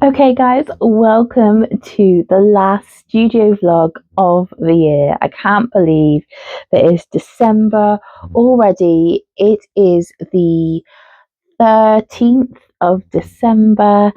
Okay, guys, welcome to the last studio vlog of the year. I can't believe that it's December already. It is the 13th of December,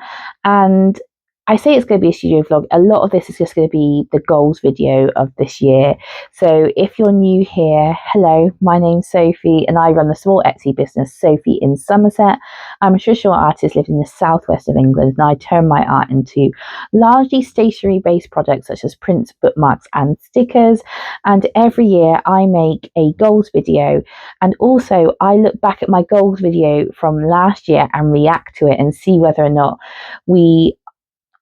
and I say it's going to be a studio vlog. A lot of this is just going to be the goals video of this year. So if you're new here, hello, my name's Sophie and I run the small Etsy business Sophie in Somerset. I'm a traditional artist living in the southwest of England, and I turn my art into largely stationery based products such as prints, bookmarks and stickers. And every year I make a goals video, and also I look back at my goals video from last year and react to it and see whether or not we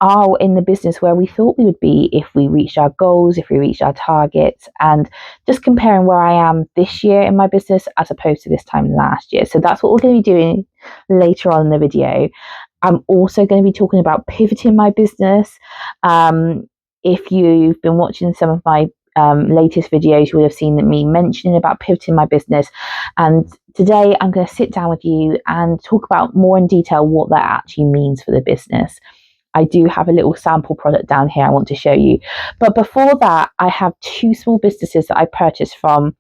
are in the business where we thought we would be if we reached our goals, if we reached our targets, and just comparing where I am this year in my business as opposed to this time last year. So that's what we're going to be doing later on in the video. I'm also going to be talking about pivoting my business. If you've been watching some of my latest videos, you would have seen me mentioning about pivoting my business, and today I'm going to sit down with you and talk about more in detail what that actually means for the business. I do have a little sample product down here I want to show you. But before that, I have two small businesses that I purchased from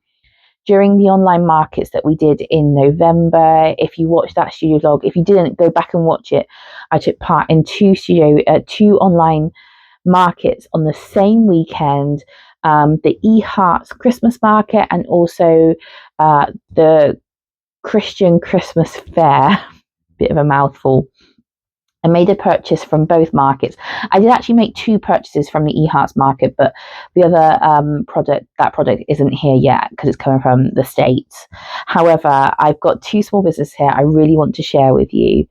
during the online markets that we did in November. If you watched that studio vlog, if you didn't, go back and watch it. I took part in two online markets on the same weekend. The eHearts Christmas market and also the Christian Christmas fair. Bit of a mouthful. I made a purchase from both markets. I did actually make two purchases from the eHearts market, but the other product isn't here yet because it's coming from the States. However, I've got two small businesses here I really want to share with you.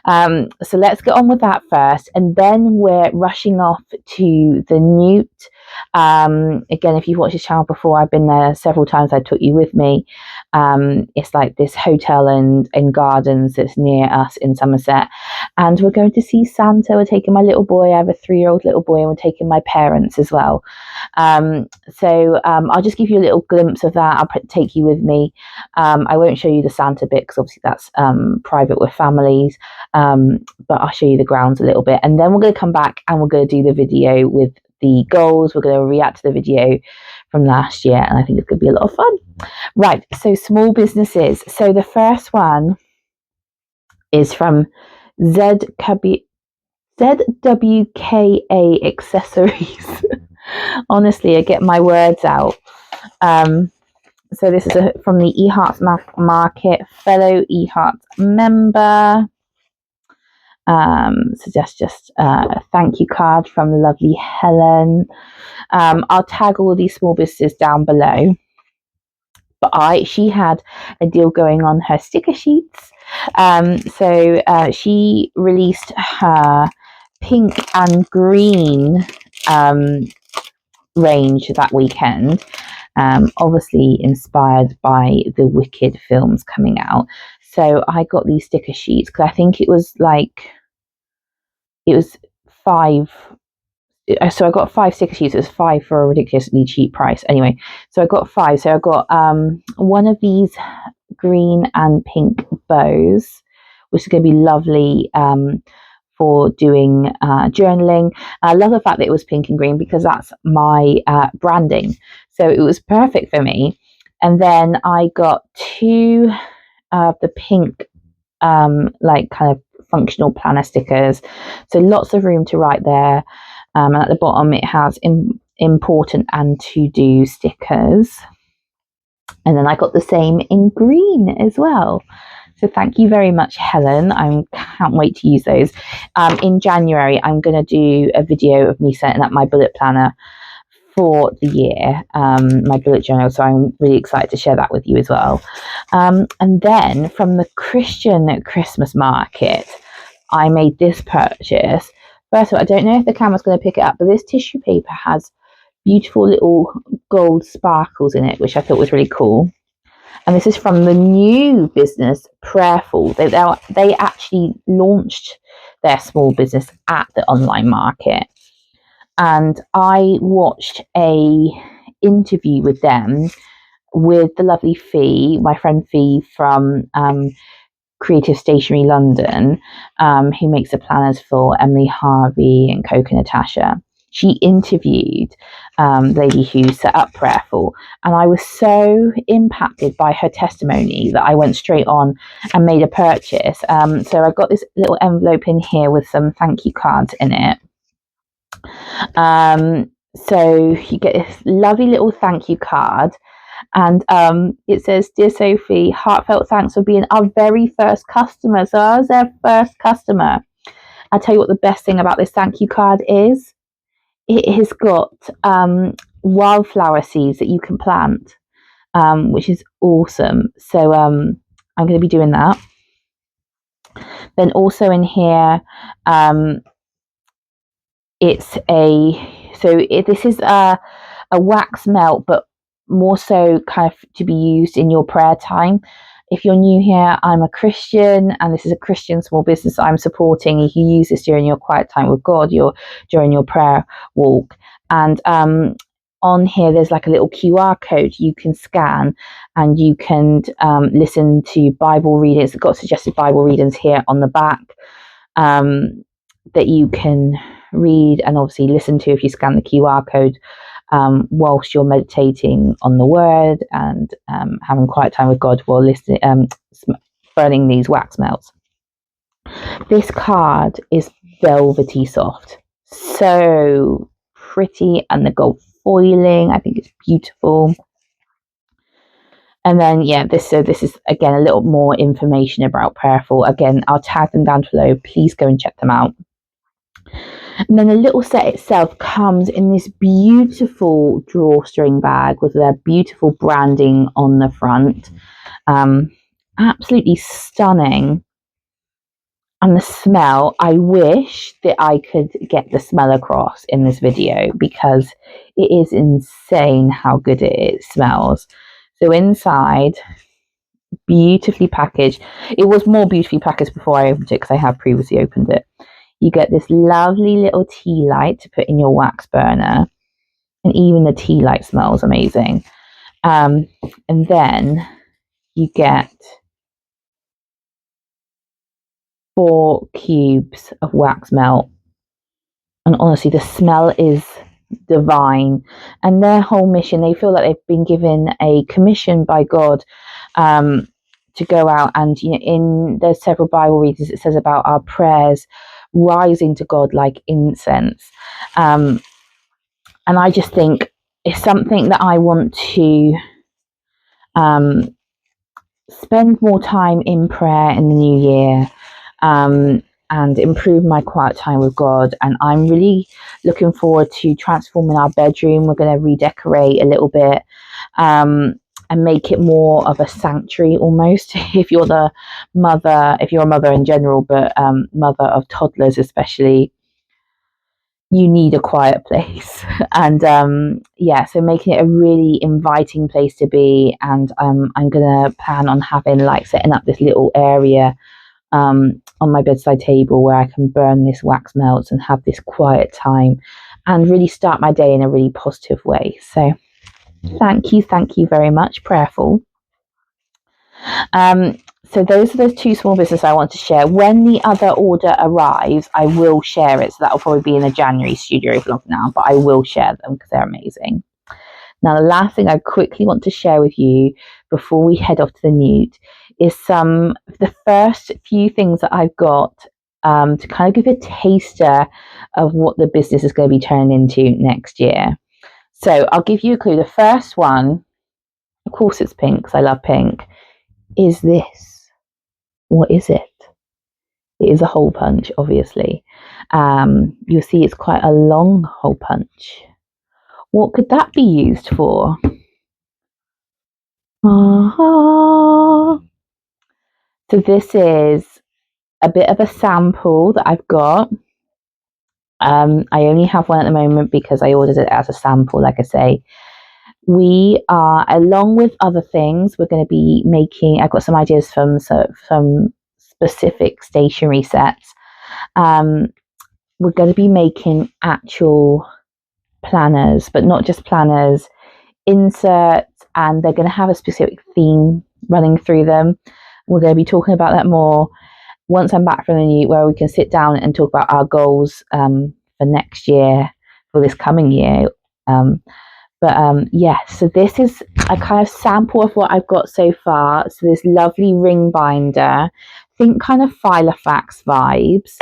So let's get on with that first, and then we're rushing off to the Newt. Again, if you've watched this channel before, I've been there several times. I took you with me. It's like this hotel and gardens that's near us in Somerset, and we're going to see Santa. We're taking my little boy. I have a 3-year-old little boy, and we're taking my parents as well. So I'll just give you a little glimpse of that. I'll take you with me. I won't show you the Santa bit because obviously that's private with families, but I'll show you the grounds a little bit, and then we're going to come back and we're going to do the video with the goals. We're going to react to the video from last year, and I think it's going to be a lot of fun. Right, so small businesses. So the first one is from ZWKA Accessories. Honestly, I get my words out. So this is from the eHearts market, fellow eHearts member. So just a thank you card from lovely Helen. I'll tag all these small businesses down below. But she had a deal going on her sticker sheets. So she released her pink and green range that weekend. Obviously inspired by the Wicked films coming out. So I got these sticker sheets because I think it was 5. So I got 5 sticker sheets. It was 5 for a ridiculously cheap price. Anyway, so I got 5. So I got one of these green and pink bows, which is going to be lovely for doing journaling. I love the fact that it was pink and green because that's my branding. So it was perfect for me. And then I got 2 of the pink kind of functional planner stickers. So lots of room to write there. And at the bottom it has important and to-do stickers. And then I got the same in green as well. So thank you very much, Helen. I can't wait to use those. In January, I'm going to do a video of me setting up my bullet planner for the year, my bullet journal. So I'm really excited to share that with you as well. And then from the Christian Christmas market, I made this purchase. First of all, I don't know if the camera's going to pick it up, but this tissue paper has beautiful little gold sparkles in it, which I thought was really cool. And this is from the new business, Prayerful. They actually launched their small business at the online market. And I watched a interview with them with the lovely Fee, my friend Fee from Creative Stationery London, who makes the planners for Emily Harvey and Coco Natasha. She interviewed the lady who set up Prayerful, and I was so impacted by her testimony that I went straight on and made a purchase. So I got this little envelope in here with some thank you cards in it. So you get this lovely little thank you card, and it says, "Dear Sophie, heartfelt thanks for being our very first customer." So I was their first customer. I'll tell you what the best thing about this thank you card is. It has got wildflower seeds that you can plant, which is awesome. So I'm going to be doing that. Then also in here, this is a wax melt, but more so kind of to be used in your prayer time. If you're new here, I'm a Christian, and this is a Christian small business I'm supporting. You can use this during your quiet time with God, during your prayer walk. And on here, there's like a little QR code you can scan, and you can listen to Bible readings. It's got suggested Bible readings here on the back that you can read and obviously listen to if you scan the QR code whilst you're meditating on the word and having quiet time with God while listening, burning these wax melts. This card is velvety soft, so pretty, and the gold foiling, I think it's beautiful. And then this is again a little more information about Prayerful. Again, I'll tag them down below. Please go and check them out. And then the little set itself comes in this beautiful drawstring bag with their beautiful branding on the front. Absolutely stunning. And the smell, I wish that I could get the smell across in this video, because it is insane how good it smells. So inside, beautifully packaged. It was more beautifully packaged before I opened it, because I have previously opened it. You get this lovely little tea light to put in your wax burner, and even the tea light smells amazing. And then you get 4 cubes of wax melt, and honestly, the smell is divine. And their whole mission, they feel like they've been given a commission by God to go out and, there's several Bible readings, it says about our prayers rising to God like incense. And I just think it's something that I want to spend more time in prayer in the new year, and improve my quiet time with God. And I'm really looking forward to transforming our bedroom. We're going to redecorate a little bit, and make it more of a sanctuary almost. If you're a mother in general, but mother of toddlers especially, you need a quiet place. And so making it a really inviting place to be. And I'm gonna plan on setting up this little area on my bedside table where I can burn this wax melts and have this quiet time and really start my day in a really positive way. So thank you very much, Prayerful. So those are those 2 small businesses I want to share. When the other order arrives, I will share it. So that'll probably be in a January studio vlog now, but I will share them because they're amazing. Now, the last thing I quickly want to share with you before we head off to the Newt is some of the first few things that I've got to kind of give a taster of what the business is going to be turning into next year. So I'll give you a clue. The first one, of course it's pink because I love pink, is this. What is it? It is a hole punch, obviously. You'll see it's quite a long hole punch. What could that be used for? So this is a bit of a sample that I've got. I only have one at the moment because I ordered it as a sample, like I say. We are, along with other things, we're going to be making, I've got some ideas from some specific stationery sets. We're going to be making actual planners, but not just planners, inserts, and they're going to have a specific theme running through them. We're going to be talking about that more once I'm back from the Newt, where we can sit down and talk about our goals for next year, for this coming year. So this is a kind of sample of what I've got so far. So this lovely ring binder, think kind of Filofax vibes,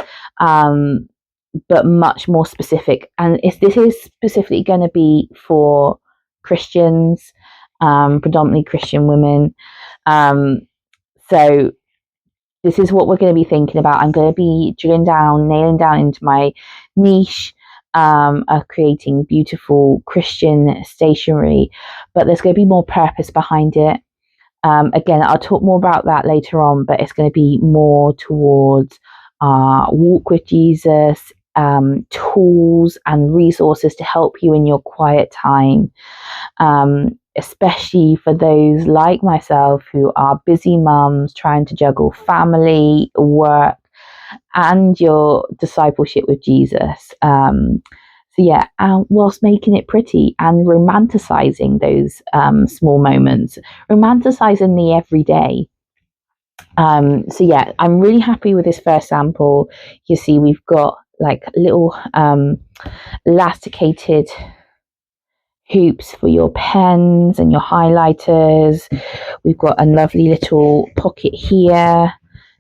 but much more specific. And this is specifically going to be for Christians, predominantly Christian women. So this is what we're going to be thinking about. I'm going to be nailing down into my niche of creating beautiful Christian stationery, but there's going to be more purpose behind it. Again, I'll talk more about that later on, but it's going to be more towards walk with Jesus, tools and resources to help you in your quiet time. Especially for those like myself who are busy mums trying to juggle family, work, and your discipleship with Jesus. Whilst making it pretty and romanticizing those small moments, romanticizing the everyday. I'm really happy with this first sample. You see, we've got like little elasticated hoops for your pens and your highlighters. We've got a lovely little pocket here,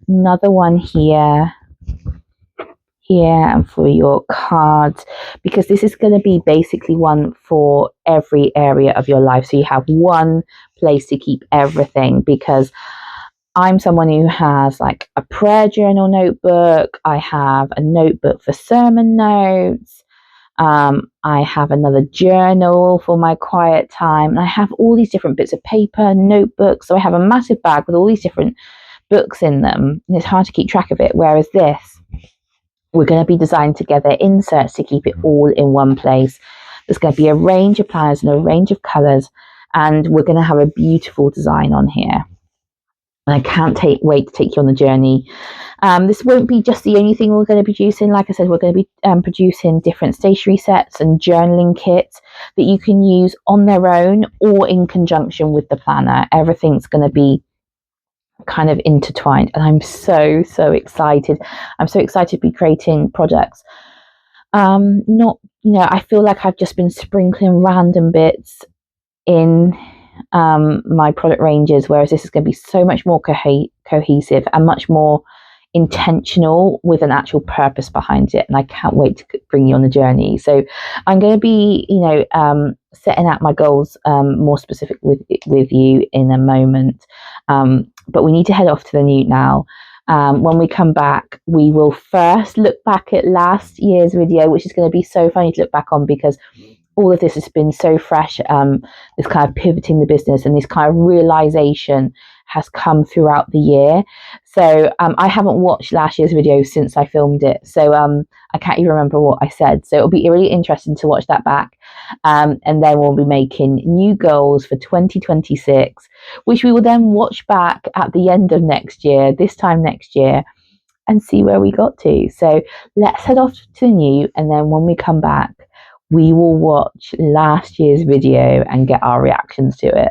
another one here, and for your cards, because this is going to be basically one for every area of your life. So you have one place to keep everything, because I'm someone who has like a prayer journal notebook. I have a notebook for sermon notes. I have another journal for my quiet time, and I have all these different bits of paper, notebooks. So I have a massive bag with all these different books in them, and it's hard to keep track of it. Whereas this, we're going to be designing together inserts to keep it all in one place. There's going to be a range of planners and a range of colours, and we're going to have a beautiful design on here. And I can't wait to take you on the journey. This won't be just the only thing we're going to be producing. Like I said, we're going to be producing different stationery sets and journaling kits that you can use on their own or in conjunction with the planner. Everything's going to be kind of intertwined, and I'm so excited. I'm so excited to be creating products. I feel like I've just been sprinkling random bits in my product ranges, whereas this is going to be so much more cohesive and much more intentional with an actual purpose behind it, and I can't wait to bring you on the journey. So I'm going to be setting out my goals more specific with you in a moment, but we need to head off to the Newt now. When we come back, we will first look back at last year's video, which is going to be so funny to look back on, because all of this has been so fresh. This kind of pivoting the business and this kind of realization has come throughout the year. So I haven't watched last year's video since I filmed it. So I can't even remember what I said. So it'll be really interesting to watch that back. And then we'll be making new goals for 2026, which we will then watch back at the end of this time next year, and see where we got to. So let's head off to the Newt, and then when we come back, we will watch last year's video and get our reactions to it.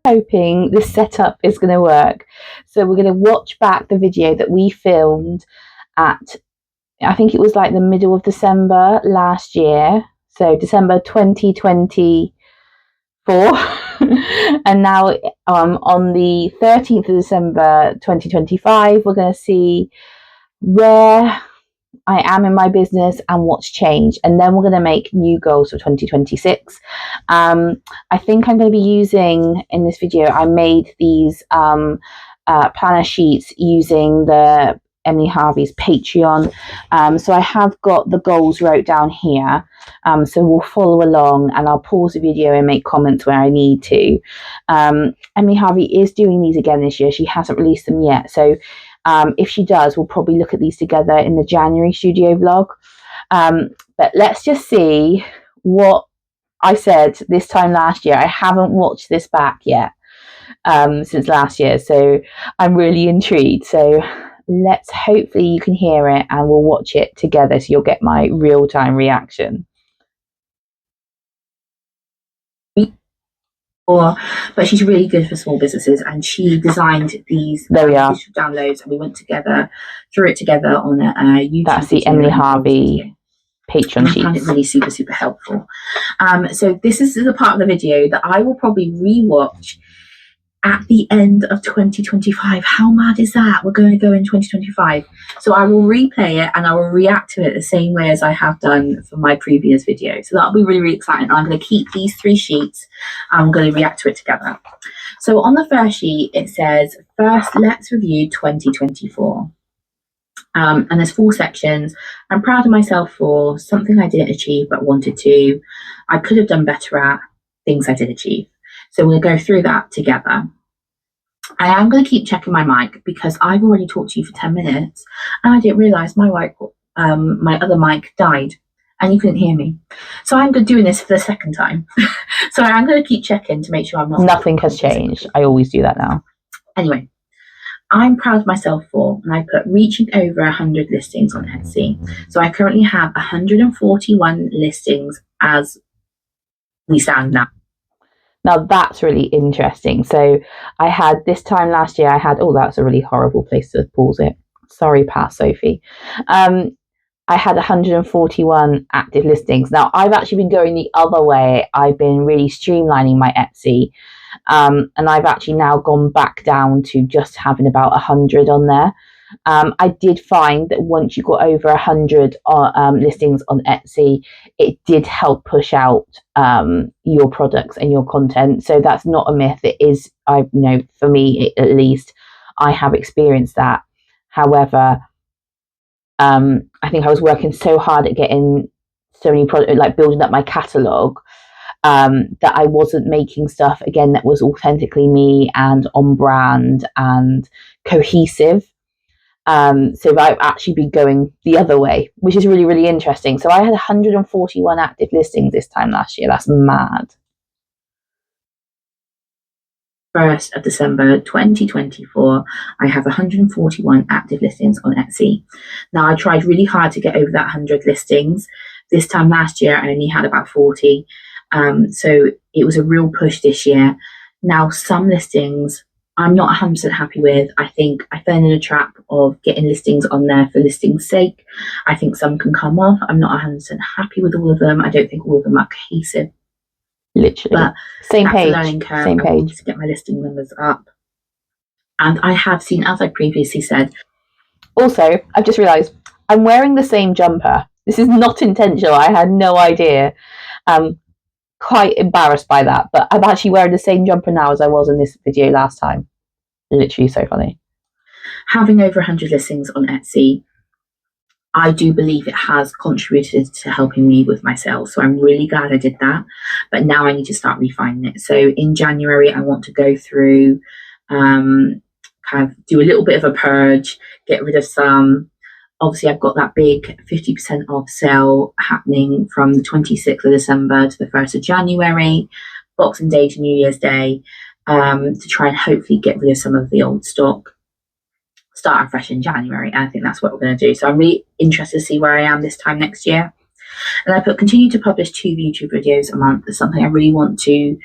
Hoping this setup is going to work. So we're going to watch back the video that we filmed at, I think it was like the middle of December last year, so December 2024. And now on the 13th of December 2025, we're going to see where I am in my business and what's changed. And then we're going to make new goals for 2026. I think I'm going to be using in this video, I made these planner sheets using the Emily Harvey's Patreon. So I have got the goals wrote down here. So we'll follow along and I'll pause the video and make comments where I need to. Emily Harvey is doing these again this year. She hasn't released them yet. So if she does, we'll probably look at these together in the January studio vlog. But let's just see what I said this time last year. I haven't watched this back yet since last year, so I'm really intrigued. So hopefully you can hear it and we'll watch it together so you'll get my real-time reaction. But she's really good for small businesses, and she designed these digital downloads, and we went together through it together on a YouTube. That's the Emily Harvey Patreon sheet. I found it really super helpful. So this is the part of the video that I will probably rewatch at the end of 2025. How mad is that? We're going to go in 2025. So I will replay it and I will react to it the same way as I have done for my previous video. So that'll be really exciting. I'm going to keep these 3 sheets. I'm going to react to it together. So on the first sheet, it says, first, let's review 2024. And there's 4 sections. I'm proud of myself for something I didn't achieve but wanted to. I could have done better at, things I did achieve. So we'll go through that together. I am going to keep checking my mic because I've already talked to you for 10 minutes and I didn't realise my other mic died and you couldn't hear me. So I'm doing this for the second time. So I am going to keep checking to make sure I'm not... Nothing has changed. I always do that now. Anyway, I'm proud of myself for, and I put reaching over 100 listings on Etsy. So I currently have 141 listings as we stand now. Now that's really interesting. So I had this time last year, oh, that's a really horrible place to pause it. Sorry, past Sophie. I had 141 active listings. Now I've actually been going the other way. I've been really streamlining my Etsy. And I've actually now gone back down to just having about 100 on there. I did find that once you got over 100 listings on Etsy, it did help push out your products and your content. So that's not a myth. It is, for me at least, I have experienced that. However, I think I was working so hard at getting so many products, like building up my catalogue, that I wasn't making stuff again that was authentically me and on brand and cohesive. So I've actually been going the other way, which is really interesting. So I had 141 active listings this time last year. That's mad. 1st of December 2024, I have 141 active listings on Etsy. Now I tried really hard to get over that 100 listings. This time last year I only had about 40. So it was a real push this year. Now some listings I'm not 100% happy with. I think I fell in a trap of getting listings on there for listing's sake. I think some can come off. I'm not 100% happy with all of them. I don't think all of them are cohesive. Literally. But same page. Learning curve. Same page. To get my listing numbers up. And I have seen, as I previously said. Also, I've just realised I'm wearing the same jumper. This is not intentional. I had no idea. Quite embarrassed by that, but I'm actually wearing the same jumper now as I was in this video last time. Literally so funny. Having over 100 listings on Etsy, I do believe it has contributed to helping me with my sales. So I'm really glad I did that, but now I need to start refining it. So in January, I want to go through, kind of do a little bit of a purge, get rid of some. Obviously, I've got that big 50% off sale happening from the 26th of December to the 1st of January, Boxing Day to New Year's Day, to try and hopefully get rid of some of the old stock, start afresh in January. And I think that's what we're going to do. So I'm really interested to see where I am this time next year. And I put continue to publish 2 YouTube videos a month. It's something I really want to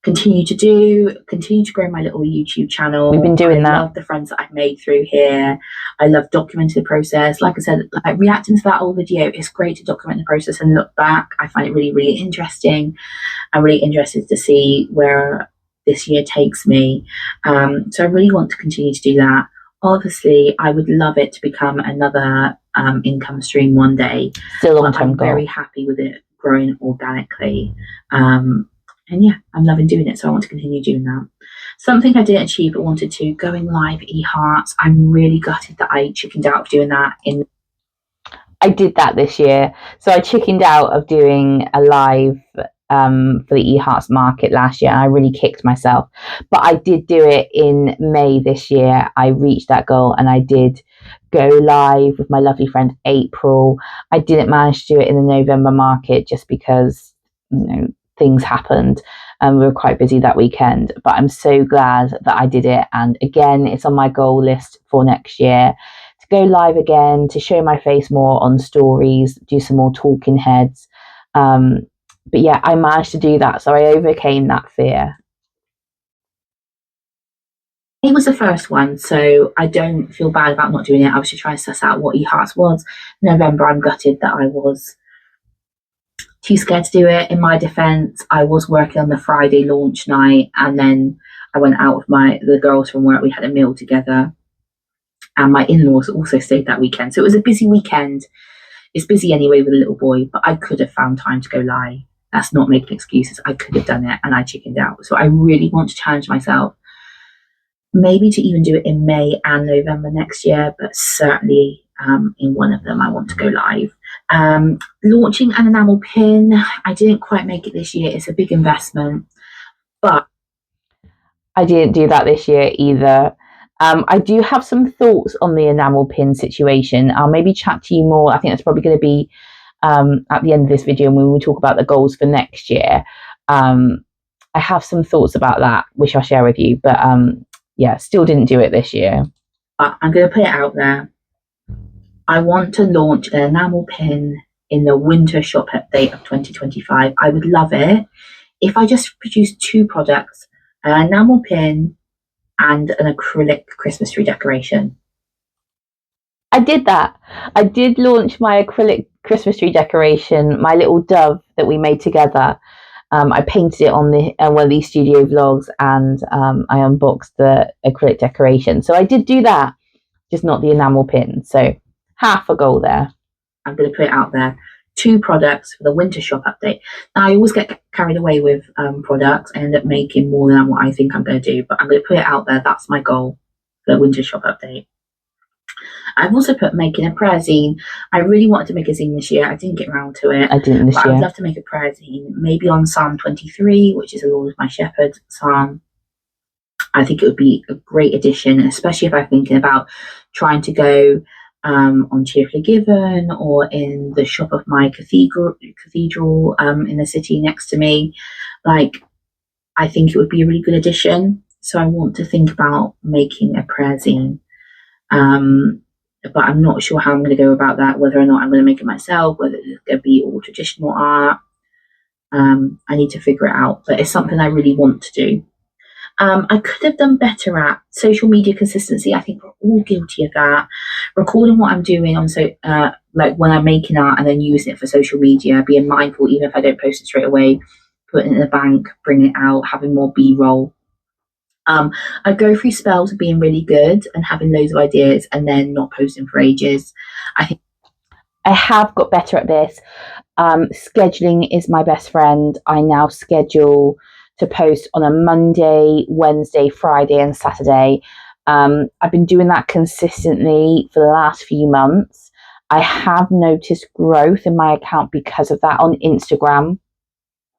continue to do, continue to grow my little YouTube channel. We've been doing that. I love the friends that I've made through here. I love documenting the process. Like I said, like reacting to that old video, it's great to document the process and look back. I find it really interesting. I'm really interested to see where this year takes me. So I really want to continue to do that. Obviously, I would love it to become another income stream one day. Still a long-term goal. I'm very happy with it growing organically. And yeah, I'm loving doing it, so I want to continue doing that. Something I didn't achieve but wanted to, going live eHearts. I'm really gutted that I chickened out of doing that. I did that this year. So I chickened out of doing a live for the eHearts market last year. And I really kicked myself. But I did do it in May this year. I reached that goal and I did go live with my lovely friend April. I didn't manage to do it in the November market just because, things happened and we were quite busy that weekend. But I'm so glad that I did it. And again, it's on my goal list for next year to go live again, to show my face more on stories, do some more talking heads. But yeah, I managed to do that. So I overcame that fear. It was the first one, so I don't feel bad about not doing it. I was just trying to suss out what eHearts was. November, I'm gutted that I was too scared to do it. In my defense, I was working on the Friday launch night, and then I went out with the girls from work. We had a meal together, and my in-laws also stayed that weekend. So it was a busy weekend. It's busy anyway with a little boy, but I could have found time to go live. That's not making excuses. I could have done it, and I chickened out. So I really want to challenge myself, maybe to even do it in May and November next year, but certainly in one of them I want to go live. Launching an enamel pin, I didn't quite make it this year. It's a big investment, but I didn't do that this year either. I do have some thoughts on the enamel pin situation. I'll maybe chat to you more. I think that's probably going to be at the end of this video when we talk about the goals for next year. I have some thoughts about that, which I'll share with you. But yeah, still didn't do it this year. I'm going to put it out there. I want to launch an enamel pin in the winter shop update of 2025. I would love it if I just produced 2 products, an enamel pin and an acrylic Christmas tree decoration. I did that. I did launch my acrylic Christmas tree decoration, my little dove that we made together. I painted it on one of these studio vlogs, and I unboxed the acrylic decoration. So I did do that, just not the enamel pin. So half a goal there. I'm going to put it out there. 2 products for the winter shop update. Now, I always get carried away with products. I end up making more than what I think I'm going to do, but I'm going to put it out there. That's my goal for the winter shop update. I've also put making a prayer zine. I really wanted to make a zine this year. I didn't get around to it. I didn't this year. I would love to make a prayer zine, maybe on Psalm 23, which is the Lord is my shepherd psalm. I think it would be a great addition, especially if I'm thinking about trying to go on Cheerfully Given or in the shop of my cathedral in the city next to me. Like, I think it would be a really good addition. So I want to think about making a prayer zine. But I'm not sure how I'm going to go about that, whether or not I'm going to make it myself, whether it's going to be all traditional art. I need to figure it out, but it's something I really want to do. I could have done better at social media consistency. I think we're all guilty of that. Recording what I'm doing on like when I'm making art and then using it for social media, being mindful even if I don't post it straight away, putting it in the bank, bringing it out, having more B-roll. I go through spells of being really good and having loads of ideas and then not posting for ages. I think I have got better at this. Scheduling is my best friend. I now schedule to post on a Monday, Wednesday, Friday, and Saturday. I've been doing that consistently for the last few months. I have noticed growth in my account because of that on Instagram.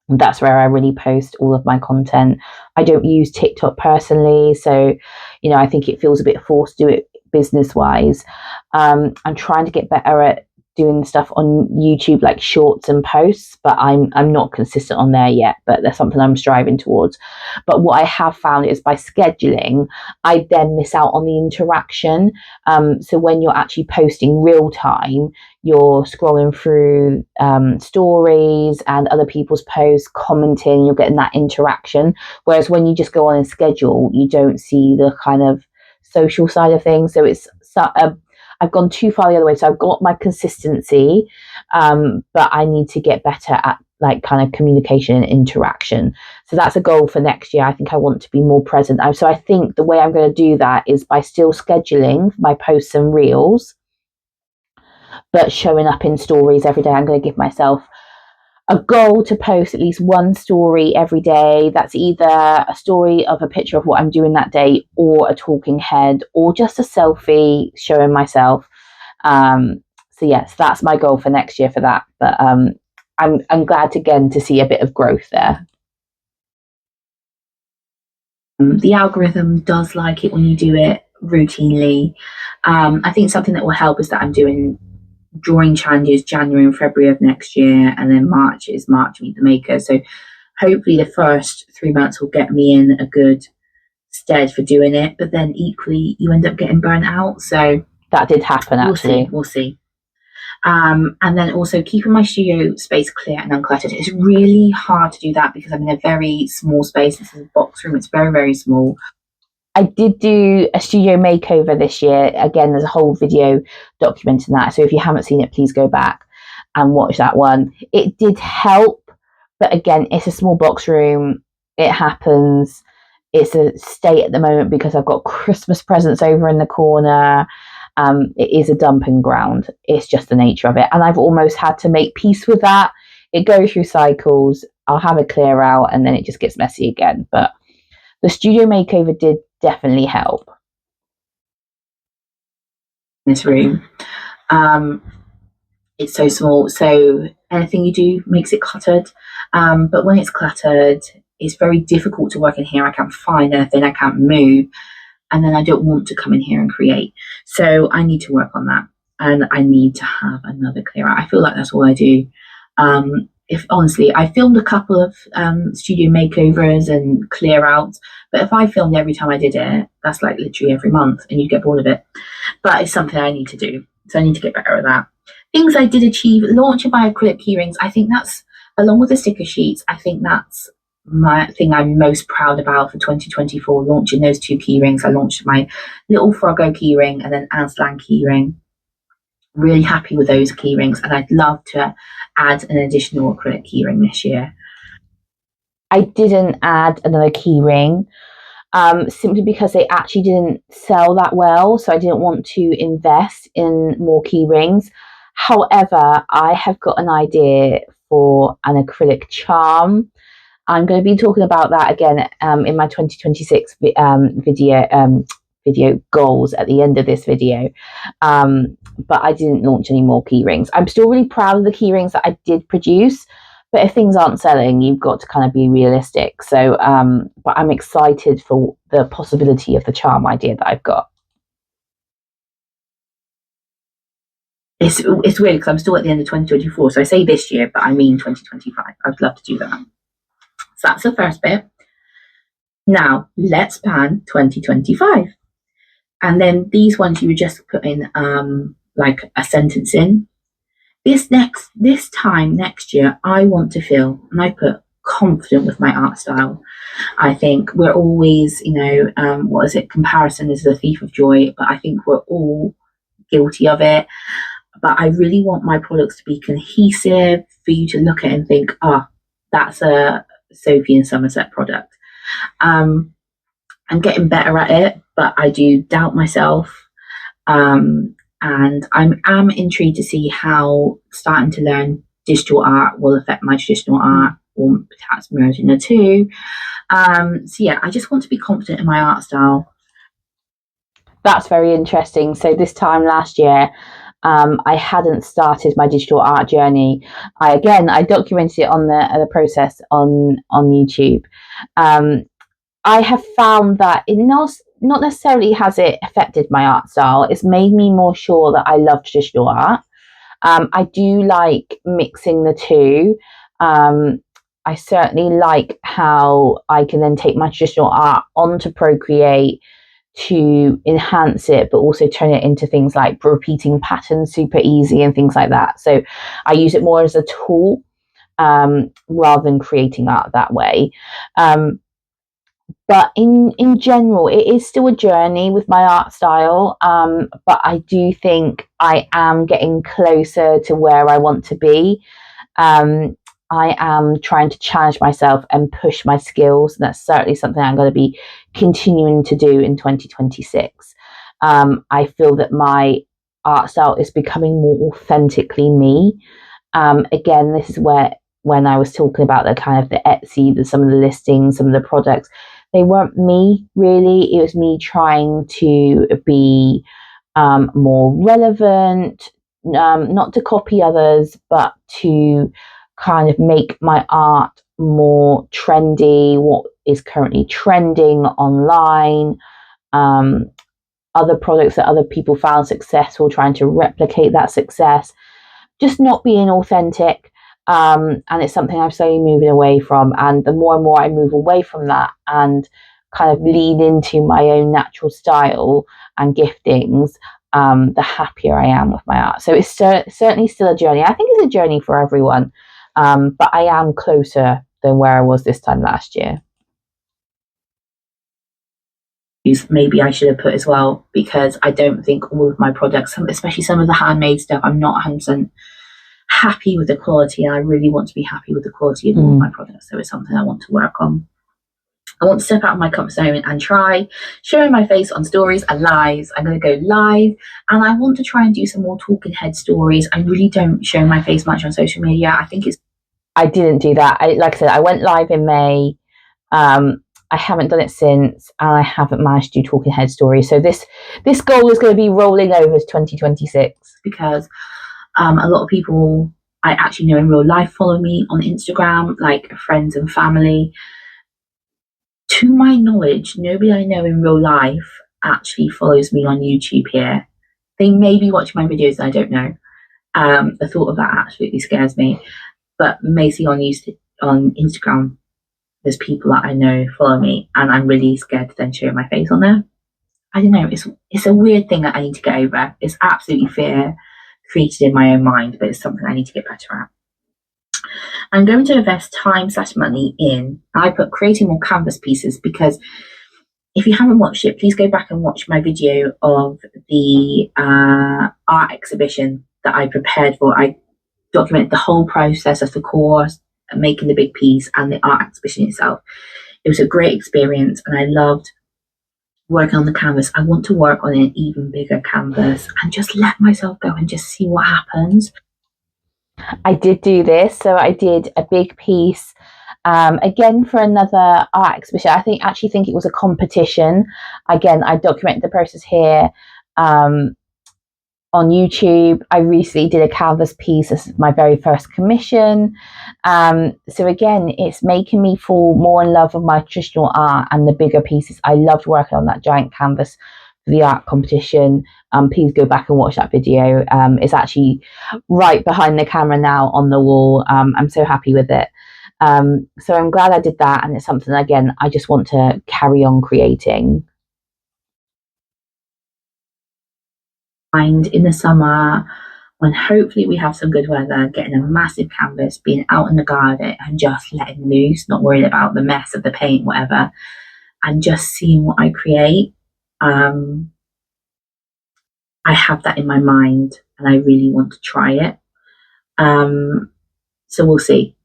That's where I really post all of my content. I don't use TikTok personally, so I think it feels a bit forced to do it business wise. I'm trying to get better at doing stuff on YouTube, like shorts and posts, but I'm not consistent on there yet, but that's something I'm striving towards. But what I have found is by scheduling, I then miss out on the interaction. So when you're actually posting real time, you're scrolling through stories and other people's posts, commenting, you're getting that interaction. Whereas when you just go on and schedule, you don't see the kind of social side of things. So it's I've gone too far the other way. So I've got my consistency, but I need to get better at like kind of communication and interaction. So that's a goal for next year. I think I want to be more present. So I think the way I'm going to do that is by still scheduling my posts and reels, but showing up in stories every day. I'm going to give myself a goal to post at least one story every day. That's either a story of a picture of what I'm doing that day, or a talking head, or just a selfie showing myself. So yes, that's my goal for next year for that. But I'm glad again to see a bit of growth there. The algorithm does like it when you do it routinely. I think something that will help is that I'm doing drawing challenges January and February of next year, and then March is March Meet the Maker. So hopefully the first 3 months will get me in a good stead for doing it, but then equally you end up getting burnt out. So that did happen, actually. We'll see. And then also keeping my studio space clear and uncluttered. It's really hard to do that because I'm in a very small space. This is a box room. It's very, very small. I did do a studio makeover this year. Again, there's a whole video documenting that. So if you haven't seen it, please go back and watch that one. It did help, but again, it's a small box room. It happens. It's a state at the moment because I've got Christmas presents over in the corner. It is a dumping ground. It's just the nature of it. And I've almost had to make peace with that. It goes through cycles. I'll have a clear out and then it just gets messy again. But the studio makeover did definitely help. This room. It's so small. So anything you do makes it cluttered. But when it's cluttered, it's very difficult to work in here. I can't find anything. I can't move. And then I don't want to come in here and create. So I need to work on that. And I need to have another clear out. I feel like that's all I do. If honestly, I filmed a couple of studio makeovers and clear outs, but if I filmed every time I did it, that's like literally every month and you get bored of it. But it's something I need to do. So I need to get better at that. Things I did achieve, launching my acrylic key rings. I think that's, along with the sticker sheets, I think that's my thing I'm most proud about for 2024, launching those 2 key rings. I launched my little Froggo key ring and then Aslan key ring. Really happy with those key rings, and I'd love to add an additional acrylic key ring this year. I didn't add another key ring simply because they actually didn't sell that well, so I didn't want to invest in more key rings. However, I have got an idea for an acrylic charm. I'm going to be talking about that again in my 2026 video goals at the end of this video. But I didn't launch any more key rings. I'm still really proud of the key rings that I did produce, but if things aren't selling, you've got to kind of be realistic. So, but I'm excited for the possibility of the charm idea that I've got. It's weird because I'm still at the end of 2024. So I say this year, but I mean 2025. I'd love to do that. So that's the first bit. Now let's plan 2025. And then these ones you would just put in like a sentence in. This time next year, I want to feel, and I put confident with my art style. I think we're always, what is it? Comparison is the thief of joy, but I think we're all guilty of it. But I really want my products to be cohesive for you to look at and think, that's a Sophie and Somerset product. I'm getting better at it, but I do doubt myself. And I'm intrigued to see how starting to learn digital art will affect my traditional art, or perhaps merging the two. So yeah, I just want to be confident in my art style. That's very interesting. So this time last year, I hadn't started my digital art journey. I documented it on the process on YouTube. I have found that it not necessarily has it affected my art style. It's made me more sure that I love traditional art. I do like mixing the two. I certainly like how I can then take my traditional art onto Procreate to enhance it, but also turn it into things like repeating patterns super easy and things like that. So I use it more as a tool rather than creating art that way. But in general, it is still a journey with my art style. But I do think I am getting closer to where I want to be. I am trying to challenge myself and push my skills. And that's certainly something I'm going to be continuing to do in 2026. I feel that my art style is becoming more authentically me. Again, this is where, when I was talking about the kind of the Etsy, some of the listings, some of the products, they weren't me really. It was me trying to be more relevant, not to copy others, but to kind of make my art more trendy, what is currently trending online, um, other products that other people found successful, trying to replicate that success, just not being authentic. And it's something I'm slowly moving away from. And the more and more I move away from that and kind of lean into my own natural style and giftings, the happier I am with my art. So it's certainly still a journey. I think it's a journey for everyone, but I am closer than where I was this time last year. Maybe I should have put as well, because I don't think all of my products, especially some of the handmade stuff, I'm not 100% happy with the quality, and I really want to be happy with the quality of all of my products. So it's something I want to work on. I want to step out of my comfort zone and try showing my face on stories and lives. I'm going to go live, and I want to try and do some more talking head stories. I really don't show my face much on social media. I didn't do that. Like I said, I went live in May. I haven't done it since, and I haven't managed to do talking head stories. So this goal is going to be rolling over to 2026, because a lot of people I actually know in real life follow me on Instagram, like friends and family. To my knowledge, nobody I know in real life actually follows me on YouTube here. They may be watching my videos, I don't know. The thought of that absolutely scares me. But mostly on Instagram, there's people that I know follow me, and I'm really scared to then show my face on there. I don't know, it's a weird thing that I need to get over. It's absolutely fear created in my own mind, but it's something I need to get better at. I'm going to invest time/money in, I put creating more canvas pieces, because if you haven't watched it, please go back and watch my video of the art exhibition that I prepared for. I documented the whole process of the course, making the big piece, and the art exhibition itself. It was a great experience, and I loved working on the canvas. I want to work on an even bigger canvas and just let myself go and just see what happens. I did do this. So I did a big piece, again for another art exhibition. I actually think it was a competition. Again, I documented the process here on YouTube. I recently did a canvas piece as my very first commission. So again, it's making me fall more in love with my traditional art and the bigger pieces. I loved working on that giant canvas for the art competition. Please go back and watch that video. It's actually right behind the camera now on the wall. I'm so happy with it. So I'm glad I did that, and it's something, again, I just want to carry on creating. In the summer, when hopefully we have some good weather, getting a massive canvas, being out in the garden and just letting loose, not worrying about the mess of the paint, whatever, and just seeing what I create. I have that in my mind, and I really want to try it. So we'll see.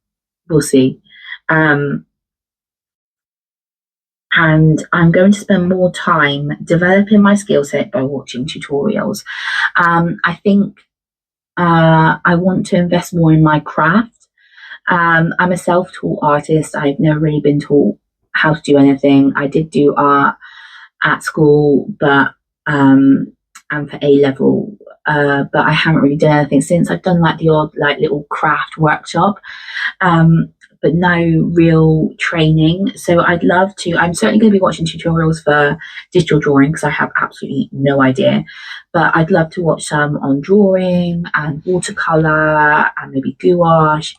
And I'm going to spend more time developing my skill set by watching tutorials. I think I want to invest more in my craft. I'm a self-taught artist. I've never really been taught how to do anything. I did do art at school, but and for A level, but I haven't really done anything since. I've done like the odd like little craft workshop, but no real training. So I'd love to. I'm certainly going to be watching tutorials for digital drawing, because I have absolutely no idea. But I'd love to watch some on drawing and watercolor and maybe gouache.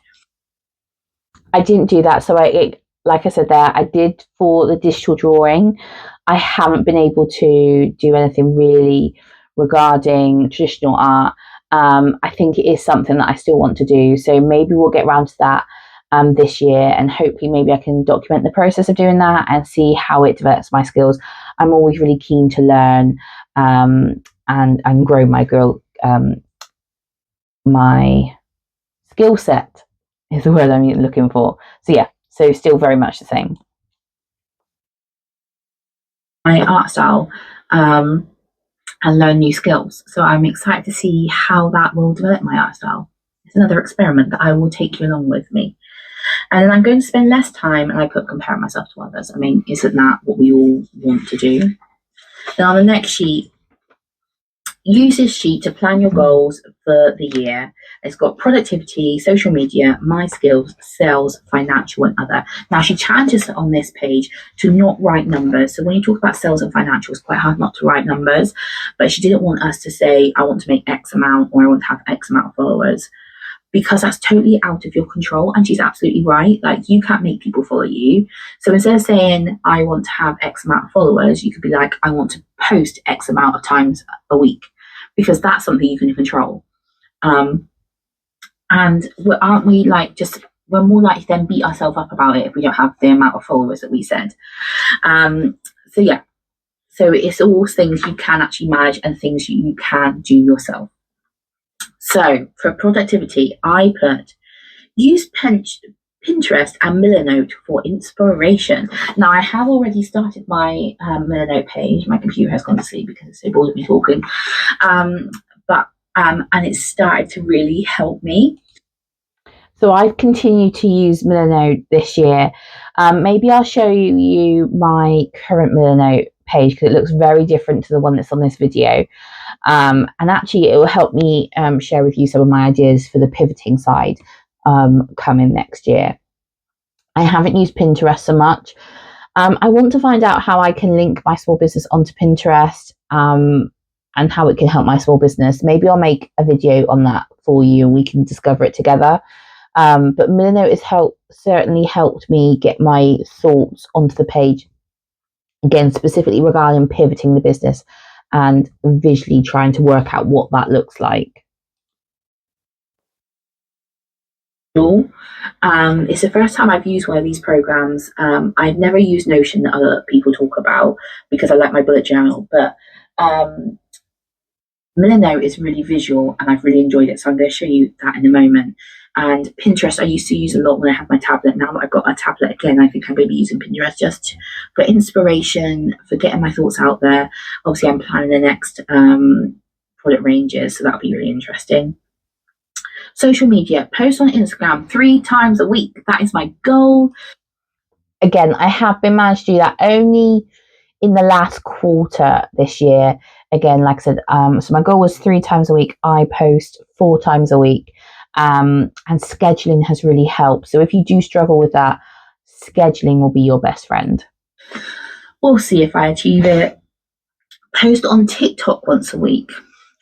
I didn't do that. So like I said there, I did for the digital drawing. I haven't been able to do anything really regarding traditional art. I think it is something that I still want to do. So maybe we'll get around to that this year, and hopefully maybe I can document the process of doing that and see how it develops my skills. I'm always really keen to learn and grow my my skill set. is the word I'm looking for. So yeah, so still very much the same. My art style and learn new skills. So I'm excited to see how that will develop my art style. It's another experiment that I will take you along with me. And then I'm going to spend less time, and I put comparing myself to others. I mean, isn't that what we all want to do? Then on the next sheet, use this sheet to plan your goals for the year. It's got productivity, social media, my skills, sales, financial, and other. Now, she challenges on this page to not write numbers. So when you talk about sales and financial, it's quite hard not to write numbers. But she didn't want us to say, I want to make X amount or I want to have X amount of followers, because that's totally out of your control. And she's absolutely right. Like, you can't make people follow you. So instead of saying, I want to have X amount of followers, you could be like, I want to post X amount of times a week, because that's something you can control. And aren't we like, just, we're more likely to then beat ourselves up about it if we don't have the amount of followers that we said. So yeah, so it's all things you can actually manage and things you can do yourself. So for productivity, I put use Pinterest and Milanote for inspiration. Now, I have already started my Milanote page. My computer has gone to sleep because it's so bored of me talking. And it's started to really help me. So I've continued to use Milanote this year. Maybe I'll show you my current Milanote page, because it looks very different to the one that's on this video. And actually, it will help me share with you some of my ideas for the pivoting side coming next year. I haven't used Pinterest so much. I want to find out how I can link my small business onto Pinterest and how it can help my small business. Maybe I'll make a video on that for you and we can discover it together. But Milanote has certainly helped me get my thoughts onto the page, again, specifically regarding pivoting the business and visually trying to work out what that looks like. It's the first time I've used one of these programs. I've never used Notion that other people talk about because I like my bullet journal, but Milanote is really visual and I've really enjoyed it. So I'm going to show you that in a moment. And Pinterest, I used to use a lot when I had my tablet. Now that I've got a tablet again, I think I'm going to be using Pinterest just for inspiration, for getting my thoughts out there. Obviously, I'm planning the next product ranges, so that'll be really interesting. Social media, post on Instagram 3 times a week. That is my goal. Again, I have been managed to do that only in the last quarter this year. Again, like I said, so my goal was 3 times a week. I post 4 times a week. And scheduling has really helped. So if you do struggle with that, scheduling will be your best friend. We'll see if I achieve it. Post on TikTok once a week.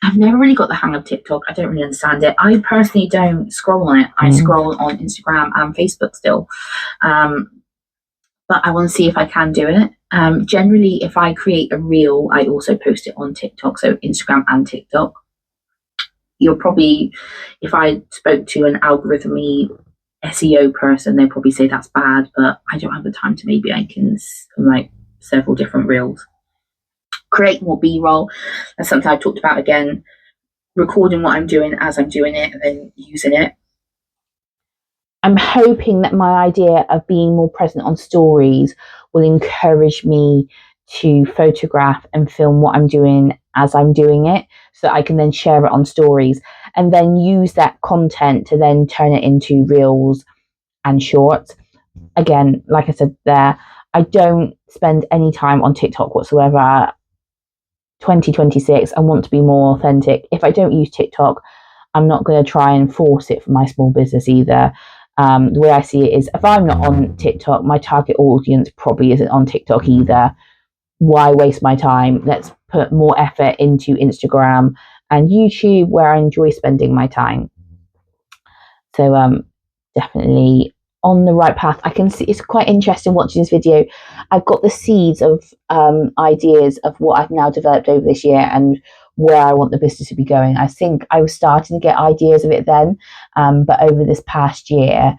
I've never really got the hang of TikTok. I don't really understand it. I personally don't scroll on it. I scroll on Instagram and Facebook still. But I want to see if I can do it. Generally, if I create a reel, I also post it on TikTok. So Instagram and TikTok. You'll probably, if I spoke to an algorithmy SEO person, they'd probably say that's bad, but I don't have the time to. Maybe I can like several different reels. Create more B-roll. That's something I've talked about again. Recording what I'm doing as I'm doing it and then using it. I'm hoping that my idea of being more present on stories will encourage me to photograph and film what I'm doing as I'm doing it, so I can then share it on stories and then use that content to then turn it into reels and shorts. Again, like I said there, I don't spend any time on TikTok whatsoever. 2026, I want to be more authentic. If I don't use TikTok, I'm not going to try and force it for my small business either. The way I see it is, if I'm not on TikTok, my target audience probably isn't on TikTok either. Why waste my time? Let's put more effort into Instagram and YouTube, where I enjoy spending my time. So definitely on the right path. I can see it's quite interesting watching this video. I've got the seeds of ideas of what I've now developed over this year and where I want the business to be going. I think I was starting to get ideas of it then, but over this past year,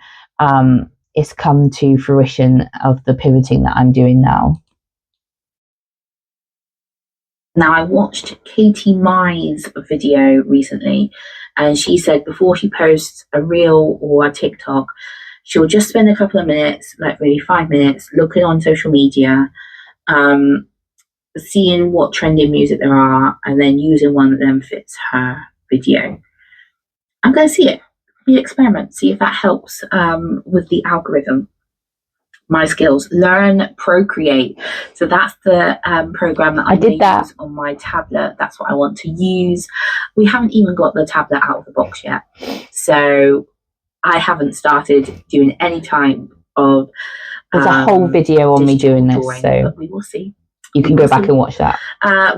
it's come to fruition of the pivoting that I'm doing now. Now, I watched Katie Mai's video recently, And she said before she posts a reel or a TikTok, she'll just spend a couple of minutes, like maybe 5 minutes, looking on social media, seeing what trending music there are, and then using one that then fits her video. I'm going to see it, be an experiment, see if that helps with the algorithm. My skills, learn Procreate. So that's the program that I'm going to use on my tablet. That's what I want to use. We haven't even got the tablet out of the box yet. So I haven't started doing any type of there's a whole video on me doing this, drawing, so but we will see. You can go back and watch that.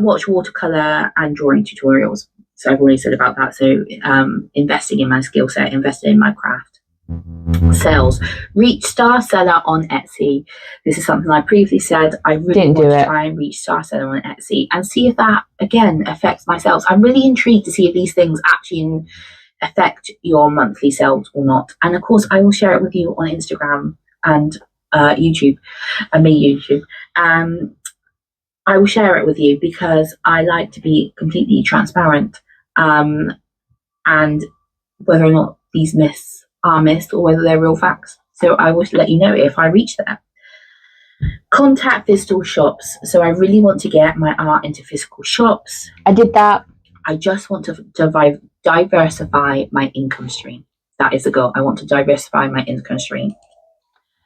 Watch watercolor and drawing tutorials. So I've already said about that. So investing in my skill set, investing in my craft. Sales. Reach star seller on Etsy. This is something I previously said. I really want to try and reach star seller on Etsy and see if that, again, affects my sales. I'm really intrigued to see if these things actually affect your monthly sales or not. And of course, I will share it with you on Instagram and YouTube, YouTube. I will share it with you because I like to be completely transparent, and whether or not these myths are myths or whether they're real facts. So I will let you know if I reach there. Contact physical shops. So I really want to get my art into physical shops. I did that. I just want to diversify my income stream. That is the goal. I want to diversify my income stream.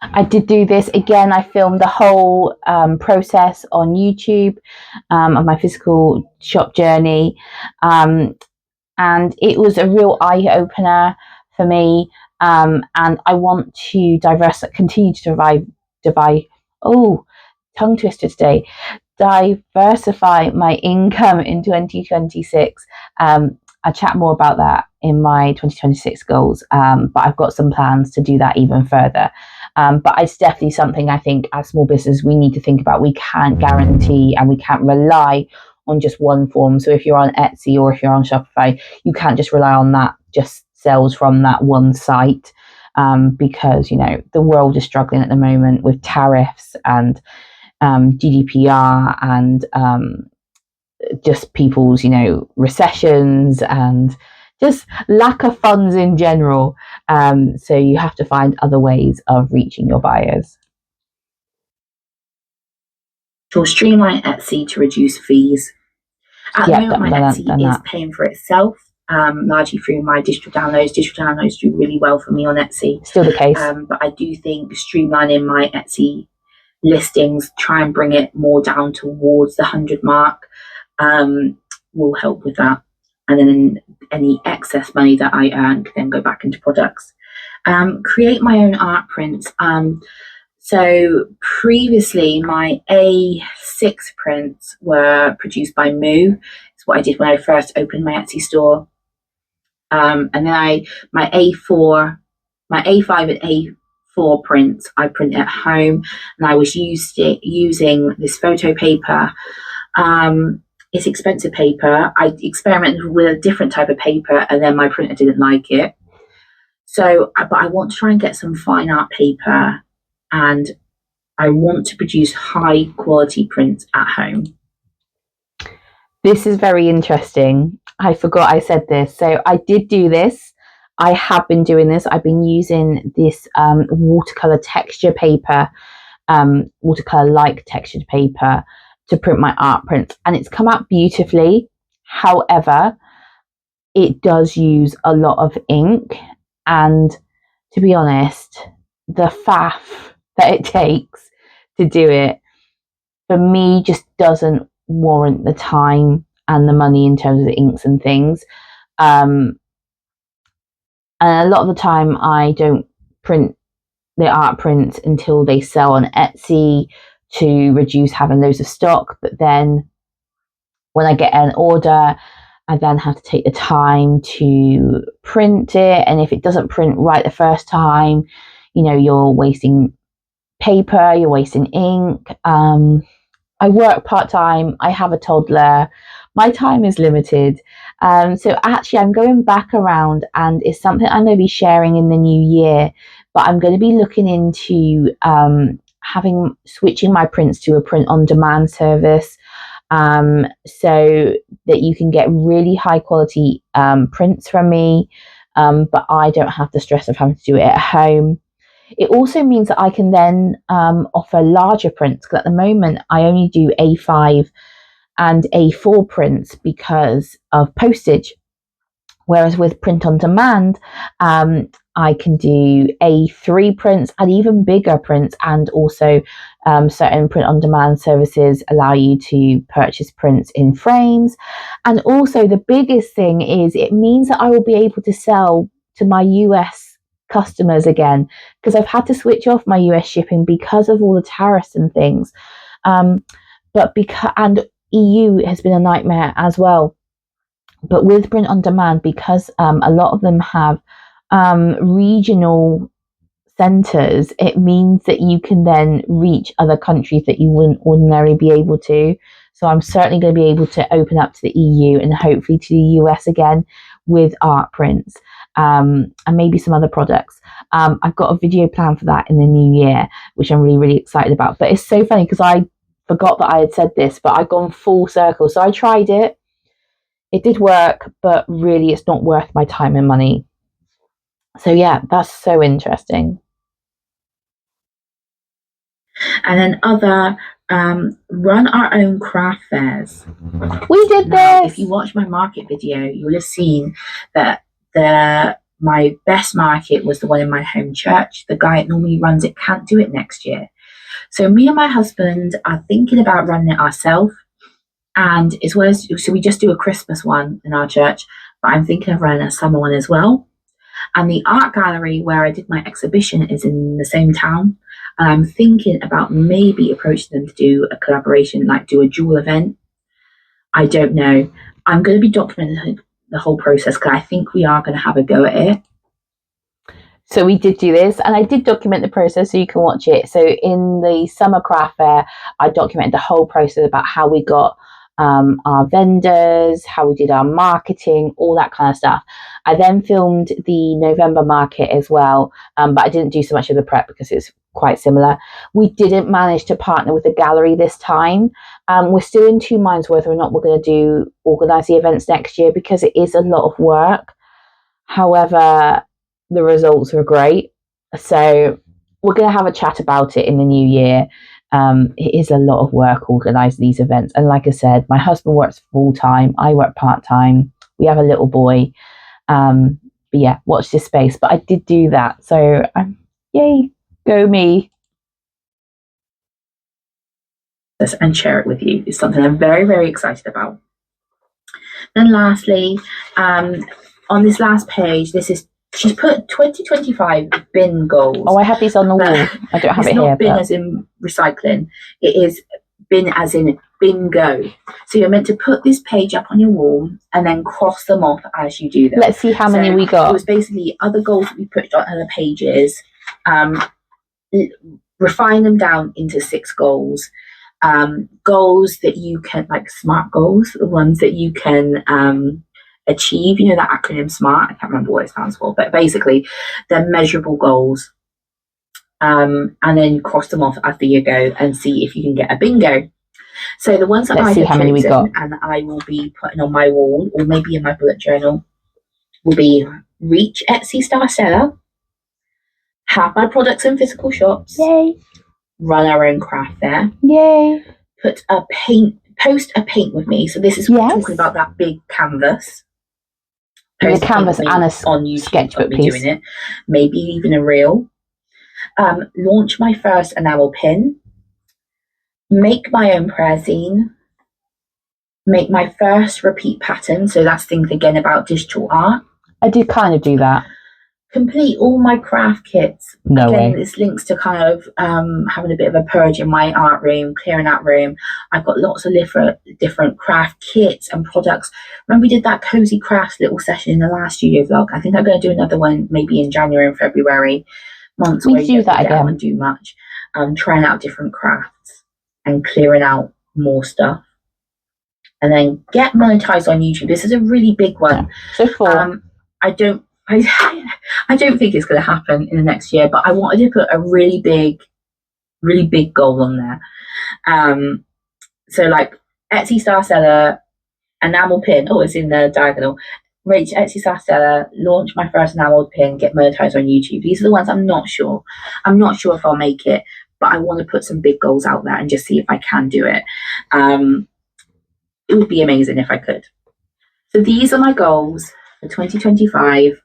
I did do this again. I filmed the whole process on YouTube of my physical shop journey, and it was a real eye opener for me. And I want to continue to tongue twister today. Diversify my income in 2026. I'll chat more about that in my 2026 goals, but I've got some plans to do that even further. But it's definitely something I think as small business we need to think about. We can't guarantee and we can't rely on just one form. So if you're on Etsy or if you're on Shopify, you can't just rely on that, just sales from that one site, because, you know, the world is struggling at the moment with tariffs and GDPR and just people's, you know, recessions and just lack of funds in general. So you have to find other ways of reaching your buyers. To streamline Etsy to reduce fees. At the moment, my Etsy is paying for itself, largely through my digital downloads. Digital downloads do really well for me on Etsy. Still the case. But I do think streamlining my Etsy listings, try and bring it more down towards the 100 mark, will help with that. And then any excess money that I earn can then go back into products. Create my own art prints. So previously my A6 prints were produced by Moo. It's what I did when I first opened my Etsy store. And then my A5 and A4 prints I print at home, and I was using this photo paper. It's expensive paper. I experimented with a different type of paper, and then my printer didn't like it. So, but I want to try and get some fine art paper, and I want to produce high quality prints at home. This is very interesting. I forgot I said this. So I did do this. I have been doing this. I've been using this watercolor texture paper, watercolor-like textured paper to print my art prints, and it's come out beautifully. However, it does use a lot of ink, and to be honest, the faff that it takes to do it for me just doesn't warrant the time and the money in terms of the inks and things. And a lot of the time I don't print the art prints until they sell on Etsy to reduce having loads of stock. But then when I get an order, I then have to take the time to print it. And if it doesn't print right the first time, you know, you're wasting paper, you're wasting ink. I work part-time. I have a toddler. My time is limited. So actually I'm going back around, and it's something I'm going to be sharing in the new year, but I'm going to be looking into switching my prints to a print on demand service. so that you can get really high quality prints from me, but I don't have the stress of having to do it at home. It also means that I can then offer larger prints, because at the moment I only do A5 and A4 prints because of postage. Whereas with print on demand, I can do A3 prints and even bigger prints, and also certain print on demand services allow you to purchase prints in frames. And also, the biggest thing is it means that I will be able to sell to my US customers again, because I've had to switch off my US shipping because of all the tariffs and things. But because, and EU has been a nightmare as well. But with print on demand, because a lot of them have regional centers, it means that you can then reach other countries that you wouldn't ordinarily be able to. So I'm certainly going to be able to open up to the EU and hopefully to the US again with art prints, and maybe some other products. I've got a video plan for that in the new year, which I'm really, really excited about. But it's so funny because I forgot that I had said this, but I've gone full circle. So I tried it. It did work, but really it's not worth my time and money. So yeah, that's so interesting. And then other run our own craft fairs. We did Now, this. if you watch my market video, you will have seen that my best market was the one in my home church. The guy that normally runs it can't do it next year. So me and my husband are thinking about running it ourselves. And as well as, so we just do a Christmas one in our church, but I'm thinking of running a summer one as well. And the art gallery where I did my exhibition is in the same town. And I'm thinking about maybe approaching them to do a collaboration, like do a dual event. I don't know. I'm going to be documenting the whole process because I think we are going to have a go at it. So we did do this, and I did document the process so you can watch it. So in the summer craft fair, I documented the whole process about how we got our vendors, how we did our marketing, all that kind of stuff. I then filmed the November market as well, but I didn't do so much of the prep because it's quite similar. We didn't manage to partner with a gallery this time. We're still in two minds whether or not we're going to organise the events next year, because it is a lot of work. However, the results were great. So we're going to have a chat about it in the new year. It is a lot of work organising these events. And like I said, my husband works full time. I work part time. We have a little boy. But yeah, watch this space. But I did do that. So yay, go me. And share it with you. It's something I'm very, very excited about. Then lastly, on this last page, she's put 2025 bin goals. Oh, I have these on the wall. I don't have it here. It's not bin as in recycling. It is bin as in bingo. So you're meant to put this page up on your wall and then cross them off as you do them. Let's see how many we got. It was basically other goals that we put on other pages. Refine them down into 6 goals. Goals that you can, like SMART goals, the ones that you can achieve, you know, that acronym SMART, I can't remember what it stands for, but basically they're measurable goals, and then cross them off after you go and see if you can get a bingo. So the ones that I have chosen and I will be putting on my wall or maybe in my bullet journal will be reach Etsy star seller, have my products in physical shops, yay, run our own craft fair, yay, post a paint with me. So this is talking about that big canvas. Post a canvas and a on YouTube sketchbook piece. Doing it, maybe even a reel. Launch my first enamel pin. Make my own prayer zine. Make my first repeat pattern. So that's things again about digital art. I did kind of do that. Complete all my craft kits. No Again, way. this links to kind of having a bit of a purge in my art room, clearing that room. I've got lots of different craft kits and products. Remember we did that cozy crafts little session in the last studio vlog? I think I'm going to do another one maybe in January and February. Months where you don't get out and do much. Trying out different crafts and clearing out more stuff. And then get monetized on YouTube. This is a really big one. Yeah. So far, I don't think it's going to happen in the next year, but I wanted to put a really big goal on there. So like Etsy star seller, enamel pin. Oh, it's in the diagonal. Reach Etsy star seller, launch my first enamel pin, get monetized on YouTube. These are the ones I'm not sure. I'm not sure if I'll make it, but I want to put some big goals out there and just see if I can do it. It would be amazing if I could. So these are my goals for 2025.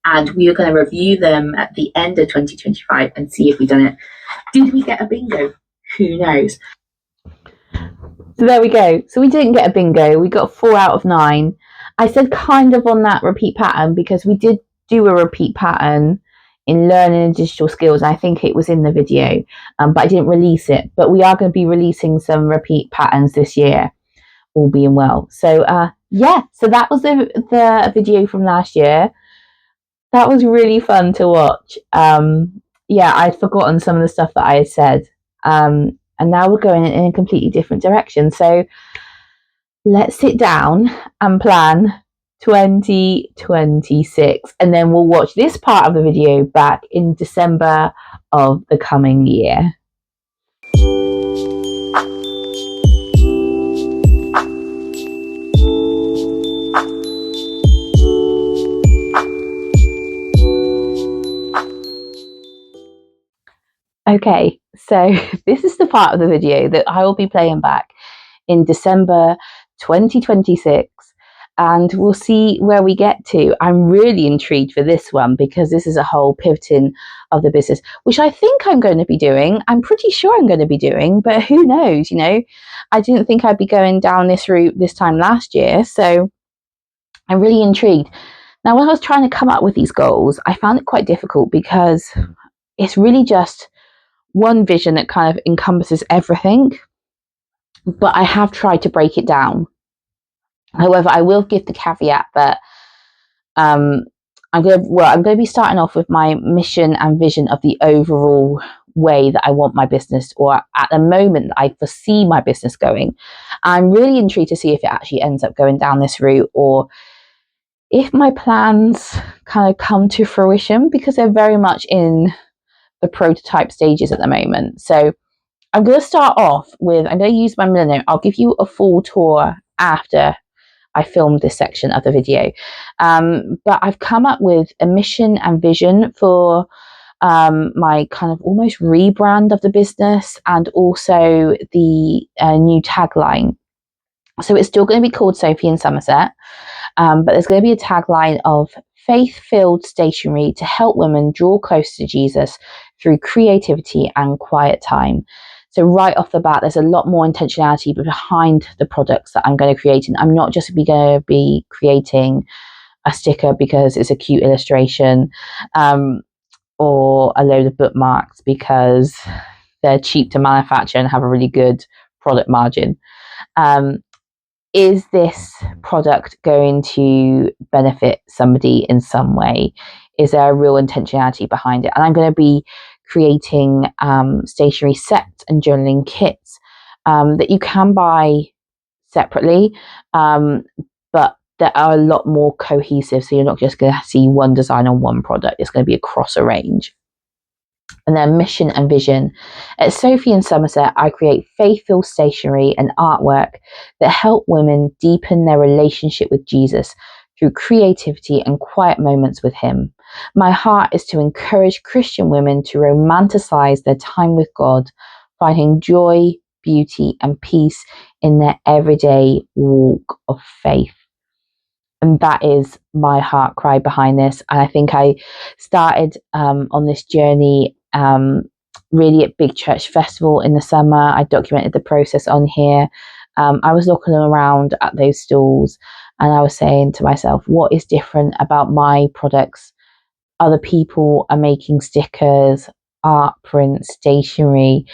And we are going to review them at the end of 2025 and see if we've done it. Did we get a bingo? Who knows? So there we go. So we didn't get a bingo. We got 4 out of 9. I said kind of on that repeat pattern because we did do a repeat pattern in learning and digital skills. I think it was in the video, but I didn't release it. But we are going to be releasing some repeat patterns this year, all being well. So yeah, so that was the video from last year. That was really fun to watch. Yeah, I'd forgotten some of the stuff that I had said. And now we're going in a completely different direction. So let's sit down and plan 2026. And then we'll watch this part of the video back in December of the coming year. Okay, so this is the part of the video that I will be playing back in December 2026, and we'll see where we get to. I'm really intrigued for this one because this is a whole pivoting of the business, which I think I'm going to be doing. I'm pretty sure I'm going to be doing, but who knows, you know? I didn't think I'd be going down this route this time last year, so I'm really intrigued. Now, when I was trying to come up with these goals, I found it quite difficult because it's really just one vision that kind of encompasses everything, but I have tried to break it down. However, I will give the caveat that I'm going to be starting off with my mission and vision of the overall way that I want my business, or at the moment I foresee my business going. I'm really intrigued to see if it actually ends up going down this route, or if my plans kind of come to fruition, because they're very much in the prototype stages at the moment. So I'm going to start off with, I'm going to use my Milanote. I'll give you a full tour after I filmed this section of the video. But I've come up with a mission and vision for my kind of almost rebrand of the business, and also the new tagline. So it's still going to be called Sophie in Somerset, but there's going to be a tagline of faith-filled stationery to help women draw close to Jesus through creativity and quiet time. So right off the bat, there's a lot more intentionality behind the products that I'm going to create. And I'm not just going to be creating a sticker because it's a cute illustration, or a load of bookmarks because they're cheap to manufacture and have a really good product margin. Is this product going to benefit somebody in some way? Is there a real intentionality behind it? And I'm going to be creating stationery sets and journaling kits that you can buy separately, but that are a lot more cohesive. So you're not just going to see one design on one product. It's going to be across a range. And then mission and vision. At Sophie in Somerset, I create faith-filled stationery and artwork that help women deepen their relationship with Jesus through creativity and quiet moments with him. My heart is to encourage Christian women to romanticize their time with God, finding joy, beauty, and peace in their everyday walk of faith. And that is my heart cry behind this. And I think I started on this journey really at Big Church Festival in the summer. I documented the process on here. I was looking around at those stalls and I was saying to myself, what is different about my products? Other people are making stickers, art prints, stationery.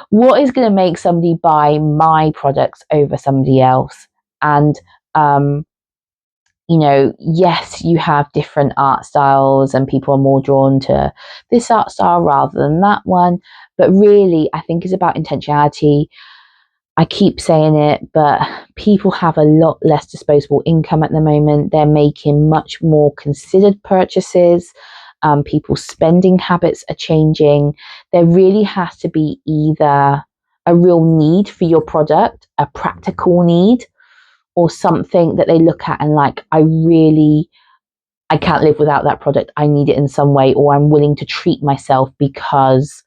What is going to make somebody buy my products over somebody else? And you know, yes, you have different art styles and people are more drawn to this art style rather than that one. But really, I think it's about intentionality. I keep saying it, but people have a lot less disposable income at the moment. They're making much more considered purchases. People's spending habits are changing. There really has to be either a real need for your product, a practical need, or something that they look at and like, I can't live without that product. I need it in some way, or I'm willing to treat myself because,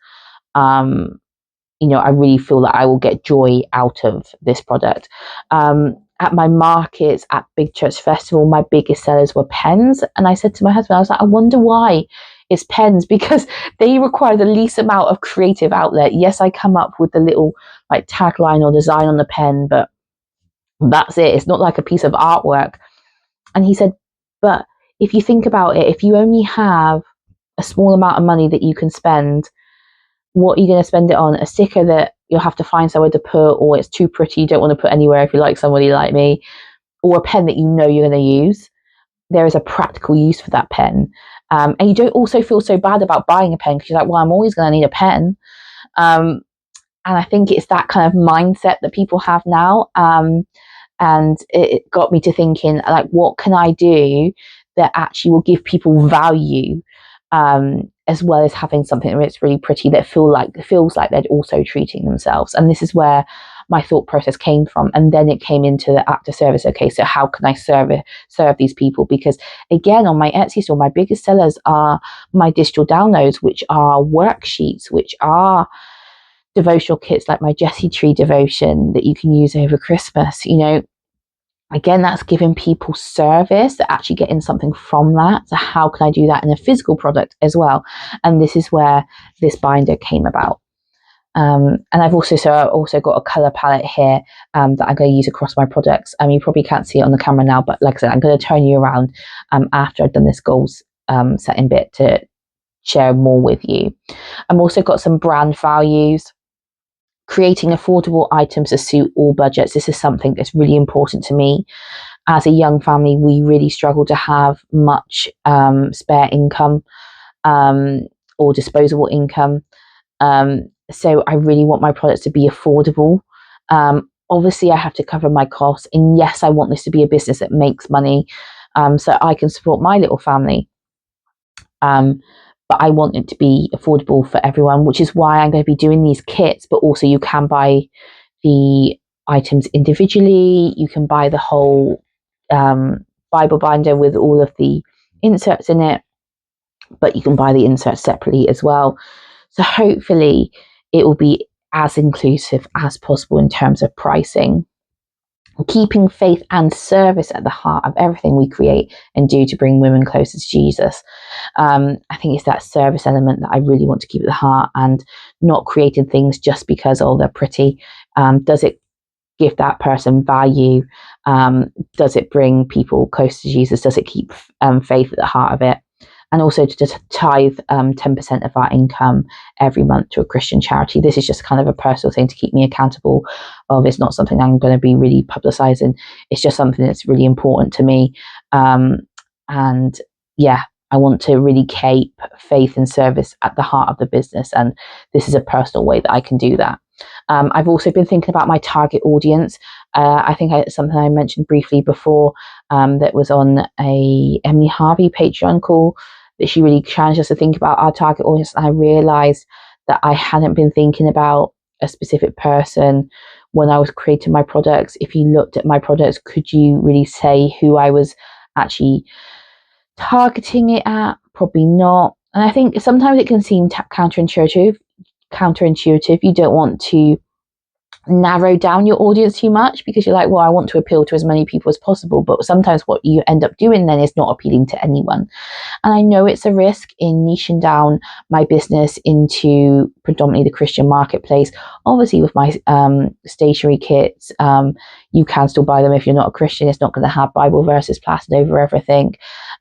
I really feel that I will get joy out of this product. At my markets, at Big Church Festival, my biggest sellers were pens. And I said to my husband, I was like, I wonder why it's pens, because they require the least amount of creative outlet. Yes, I come up with the little like tagline or design on the pen, but that's it. It's not like a piece of artwork. And he said, but if you think about it, if you only have a small amount of money that you can spend, what are you going to spend it on? A sticker that you'll have to find somewhere to put, or it's too pretty, you don't want to put anywhere if you like somebody like me, or a pen that you know you're going to use. There is a practical use for that pen. And you don't also feel so bad about buying a pen because you're like, well, I'm always going to need a pen. And I think it's that kind of mindset that people have now. And it got me to thinking, like, what can I do that actually will give people value, as well as having something that's really pretty that feels like they're also treating themselves. And this is where my thought process came from. And then it came into the act of service. Okay, so how can I serve these people? Because again, on my Etsy store, my biggest sellers are my digital downloads, which are worksheets, which are devotional kits like my Jessie Tree devotion that you can use over Christmas. Again, that's giving people service, they're actually getting something from that. So how can I do that in a physical product as well? And this is where this binder came about. And I've also got a color palette here that I'm going to use across my products. You probably can't see it on the camera now, but like I said, I'm going to turn you around after I've done this goals setting bit to share more with you. I've also got some brand values. Creating affordable items to suit all budgets. This is something that's really important to me. As a young family, we really struggle to have much spare income or disposable income. So I really want my products to be affordable. Obviously, I have to cover my costs. And yes, I want this to be a business that makes money so I can support my little family. But I want it to be affordable for everyone, which is why I'm going to be doing these kits, but also you can buy the items individually. You can buy the whole Bible binder with all of the inserts in it, but you can buy the inserts separately as well. So hopefully it will be as inclusive as possible in terms of pricing. Keeping faith and service at the heart of everything we create and do to bring women closer to Jesus. I think it's that service element that I really want to keep at the heart, and not creating things just because, they're pretty. Does it give that person value? Does it bring people close to Jesus? Does it keep faith at the heart of it? And also to just tithe 10% of our income every month to a Christian charity. This is just kind of a personal thing to keep me accountable of. It's not something I'm going to be really publicizing. It's just something that's really important to me. And yeah, I want to really keep faith and service at the heart of the business. And this is a personal way that I can do that. I've also been thinking about my target audience. I think something I mentioned briefly before that was on a Emily Harvey Patreon call, that she really challenged us to think about our target audience. And I realized that I hadn't been thinking about a specific person when I was creating my products. If you looked at my products, could you really say who I was actually targeting it at? Probably not. And I think sometimes it can seem counterintuitive. You don't want to narrow down your audience too much because you're like, well, I want to appeal to as many people as possible. But sometimes what you end up doing then is not appealing to anyone. And I know it's a risk in niching down my business into predominantly the Christian marketplace. Obviously, with my stationery kits, you can still buy them if you're not a Christian. It's not going to have Bible verses plastered over everything.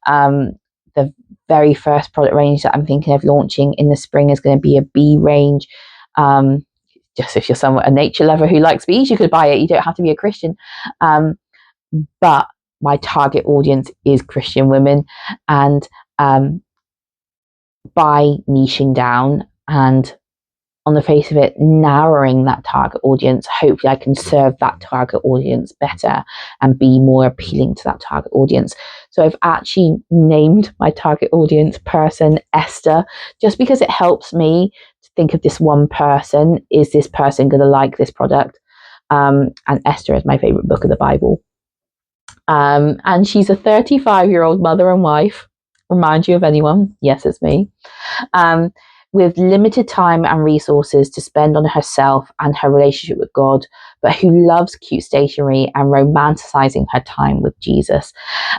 The very first product range that I'm thinking of launching in the spring is going to be a bee range. Just if you're a nature lover who likes bees, you could buy it. You don't have to be a Christian. But my target audience is Christian women. And by niching down and, on the face of it, narrowing that target audience, hopefully I can serve that target audience better and be more appealing to that target audience. So I've actually named my target audience person Esther, just because it helps me to think of this one person. Is this person going to like this product? And Esther is my favorite book of the Bible. And she's a 35-year-old mother and wife. Remind you of anyone? Yes, it's me. With limited time and resources to spend on herself and her relationship with God, but who loves cute stationery and romanticizing her time with Jesus.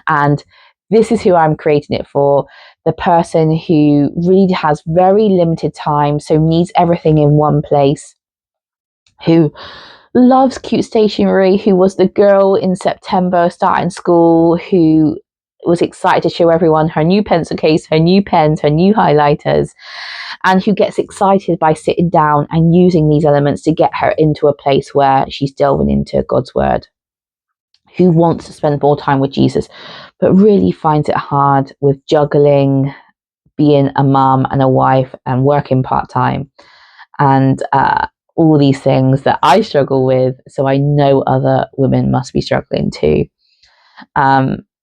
And this is who I'm creating it for. The person who really has very limited time, so needs everything in one place, who loves cute stationery, who was the girl in September starting school, who was excited to show everyone her new pencil case, her new pens, her new highlighters, and who gets excited by sitting down and using these elements to get her into a place where she's delving into God's word, who wants to spend more time with Jesus, but really finds it hard with juggling being a mum and a wife and working part-time and all these things that I struggle with. So I know other women must be struggling too.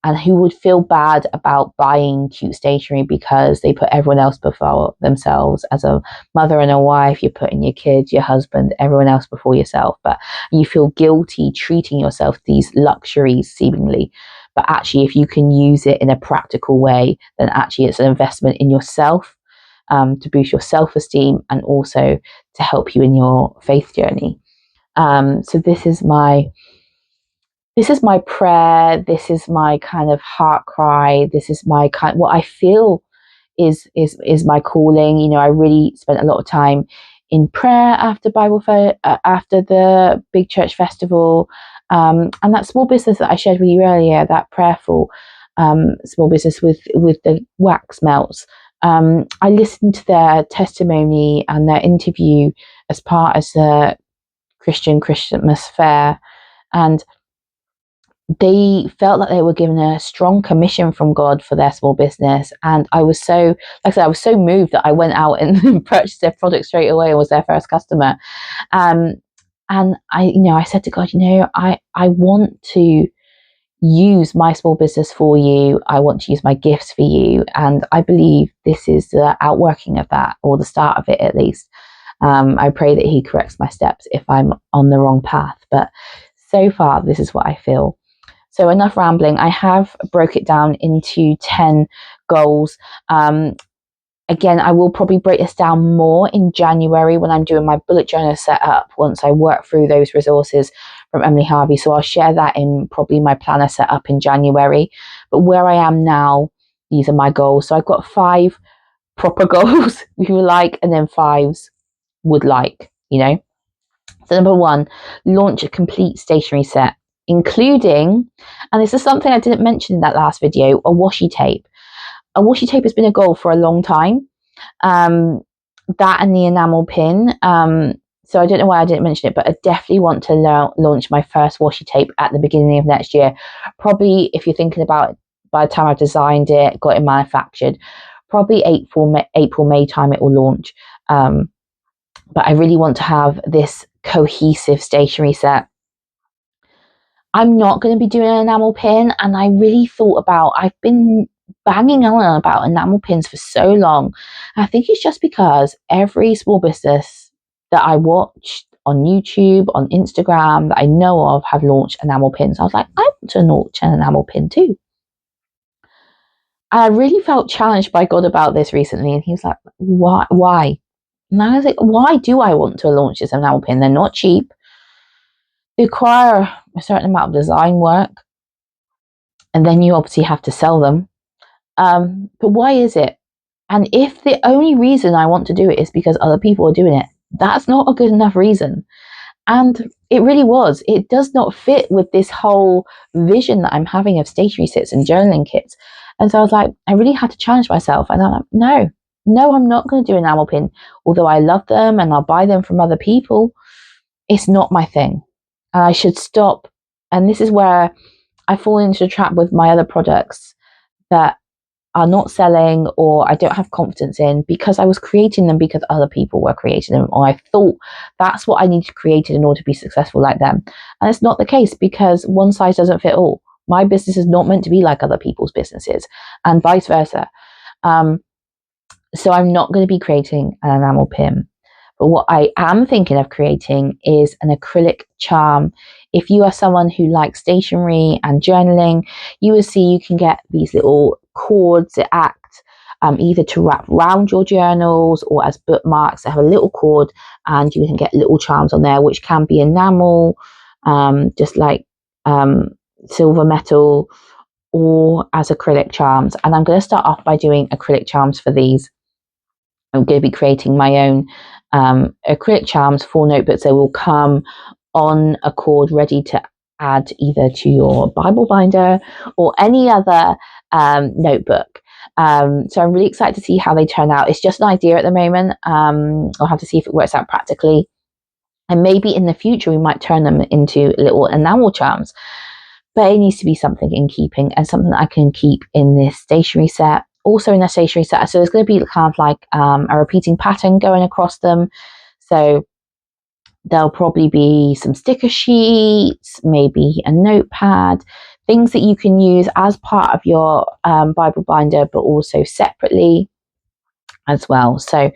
And who would feel bad about buying cute stationery because they put everyone else before themselves. As a mother and a wife, you're putting your kids, your husband, everyone else before yourself, but you feel guilty treating yourself these luxuries seemingly. But actually, if you can use it in a practical way, then actually it's an investment in yourself, to boost your self-esteem and also to help you in your faith journey. So this is my prayer. This is my kind of heart cry. This is my kind, what I feel is my calling. You know, I really spent a lot of time in prayer after after the big church festival, and that small business that I shared with you earlier, that prayerful small business with the wax melts. I listened to their testimony and their interview as part of the Christian Christmas fair, and they felt that they were given a strong commission from God for their small business. And I was so, like I said, I was so moved that I went out and purchased their product straight away and was their first customer. And I said to God, I want to use my small business for you. I want to use my gifts for you. And I believe this is the outworking of that, or the start of it at least. I pray that He corrects my steps if I'm on the wrong path. But so far, this is what I feel. So enough rambling. I have broke it down into 10 goals. Again, I will probably break this down more in January when I'm doing my bullet journal setup, once I work through those resources from Emily Harvey. So I'll share that in probably my planner setup in January. But where I am now, these are my goals. So I've got 5 proper goals, if you like, and then 5s would like, So number 1, launch a complete stationery set, including, and this is something I didn't mention in that last video, a washi tape. A washi tape has been a goal for a long time. That and the enamel pin. So I don't know why I didn't mention it, but I definitely want to launch my first washi tape at the beginning of next year. Probably, if you're thinking about it, by the time I've designed it, got it manufactured, probably April, May time it will launch. But I really want to have this cohesive stationery set. I'm not going to be doing an enamel pin, and I really thought about, I've been banging on about enamel pins for so long. I think it's just because every small business that I watch on YouTube, on Instagram, that I know of have launched enamel pins. I was like, I want to launch an enamel pin too. And I really felt challenged by God about this recently, and He was like, why? And I was like, why do I want to launch this enamel pin? They're not cheap. They require a certain amount of design work, and then you obviously have to sell them. But why is it? And if the only reason I want to do it is because other people are doing it, that's not a good enough reason. And it really was. It does not fit with this whole vision that I'm having of stationery sets and journaling kits. And so I was like, I really had to challenge myself. And I'm like, no, I'm not going to do an enamel pin. Although I love them and I'll buy them from other people, it's not my thing. And I should stop. And this is where I fall into the trap with my other products that are not selling, or I don't have confidence in, because I was creating them because other people were creating them, or I thought that's what I need to create in order to be successful like them. And it's not the case, because one size doesn't fit all. My business is not meant to be like other people's businesses, and vice versa. So I'm not going to be creating an enamel pin. But what I am thinking of creating is an acrylic charm. If you are someone who likes stationery and journaling, you will see you can get these little cords that act either to wrap around your journals or as bookmarks that have a little cord, and you can get little charms on there, which can be enamel, just like silver metal, or as acrylic charms. And I'm going to start off by doing acrylic charms for these. I'm going to be creating my own acrylic charms for notebooks. They will come on a cord ready to add either to your Bible binder or any other notebook. So I'm really excited to see how they turn out. It's just an idea at the moment. I'll have to see if it works out practically. And maybe in the future, we might turn them into little enamel charms. But it needs to be something in keeping and something that I can keep in this stationery set. Also in a stationery set, so there's going to be kind of like a repeating pattern going across them. So there'll probably be some sticker sheets, maybe a notepad, things that you can use as part of your Bible binder, but also separately as well. So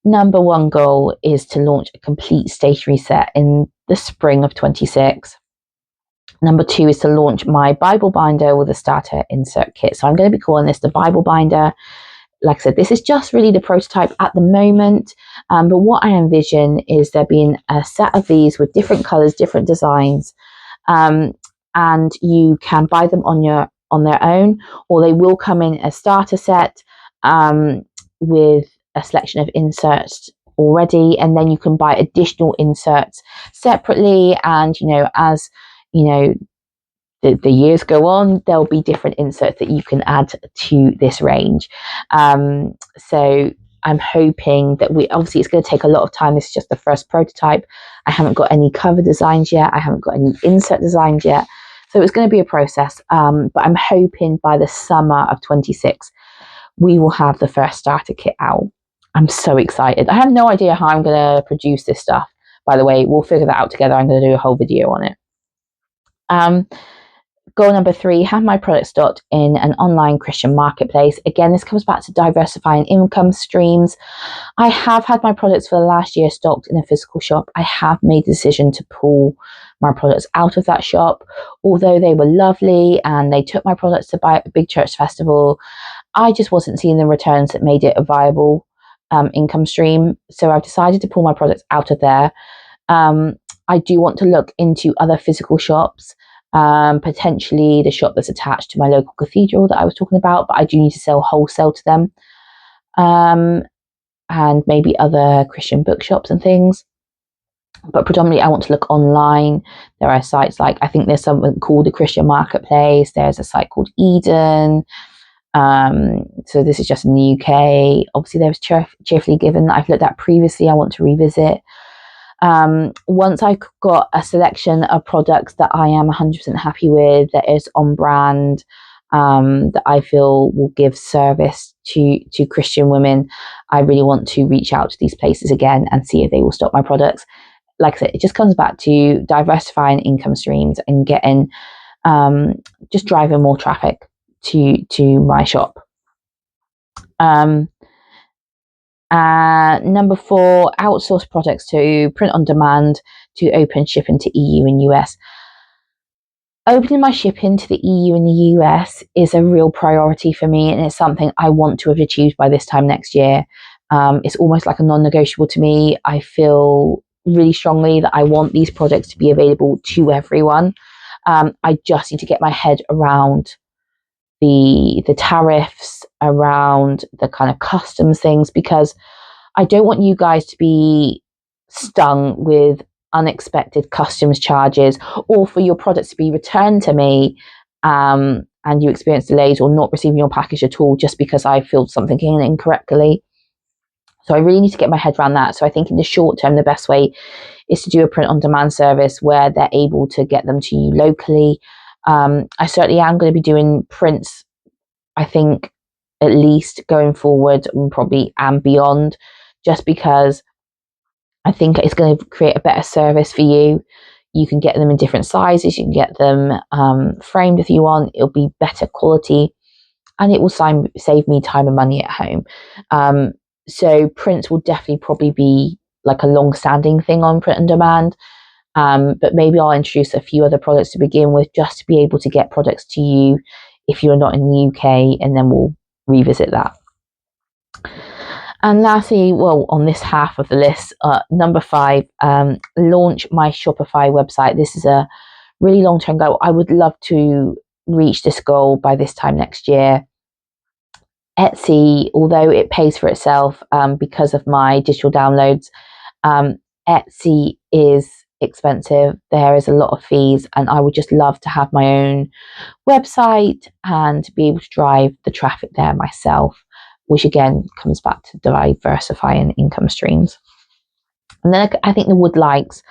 number one goal is to launch a complete stationery set in the spring of 26. Number two is to launch my Bible binder with a starter insert kit. So I'm going to be calling this the Bible binder. Like I said, this is just really the prototype at the moment. But what I envision is there being a set of these with different colors, different designs. And you can buy them on their own, or they will come in a starter set with a selection of inserts already. And then you can buy additional inserts separately. And, as the years go on, there'll be different inserts that you can add to this range. So I'm hoping that obviously it's going to take a lot of time. This is just the first prototype. I haven't got any cover designs yet. I haven't got any insert designs yet. So it's going to be a process. But I'm hoping by the summer of 26, we will have the first starter kit out. I'm so excited. I have no idea how I'm going to produce this stuff. By the way, we'll figure that out together. I'm going to do a whole video on it. Goal number 3, have my products stocked in an online Christian marketplace. Again, this comes back to diversifying income streams. I have had my products for the last year stocked in a physical shop. I have made the decision to pull my products out of that shop. Although they were lovely and they took my products to buy at the big church festival, I just wasn't seeing the returns that made it a viable income stream. So I've decided to pull my products out of there. I do want to look into other physical shops. Potentially the shop that's attached to my local cathedral that I was talking about, but I do need to sell wholesale to them, and maybe other Christian bookshops and things. But predominantly I want to look online. There are sites like, I think there's something called the Christian Marketplace. There's a site called Eden. So this is just in the UK. Obviously there was Cheerfully Given that I've looked at previously. I want to revisit. Once I've got a selection of products that I am 100% happy with, that is on brand, that I feel will give service to Christian women, I really want to reach out to these places again and see if they will stock my products. Like I said, it just comes back to diversifying income streams and getting, just driving more traffic to my shop. Number 4, outsource products to print on demand to open shipping to EU and US. Opening my shipping to the EU and the US is a real priority for me, and it's something I want to have achieved by this time next year. It's almost like a non-negotiable to me. I feel really strongly that I want these products to be available to everyone. I just need to get my head around the tariffs, around the kind of customs things, because I don't want you guys to be stung with unexpected customs charges, or for your products to be returned to me and you experience delays or not receiving your package at all just because I filled something in incorrectly. So I really need to get my head around that. So I think in the short term, the best way is to do a print on demand service where they're able to get them to you locally. I certainly am going to be doing prints, I think, at least going forward, and probably and beyond, just because I think it's going to create a better service for you. You can get them in different sizes. You can get them framed if you want. It'll be better quality, and it will save me time and money at home. So prints will definitely probably be like a long-standing thing on print on demand. But maybe I'll introduce a few other products to begin with, just to be able to get products to you if you're not in the UK, and then we'll revisit that. And lastly, well, on this half of the list, number 5, launch my Shopify website. This is a really long-term goal. I would love to reach this goal by this time next year. Etsy, although it pays for itself because of my digital downloads, Etsy is expensive. There is a lot of fees, and I would just love to have my own website and be able to drive the traffic there myself, which again comes back to diversifying income streams. And then I think the would likes.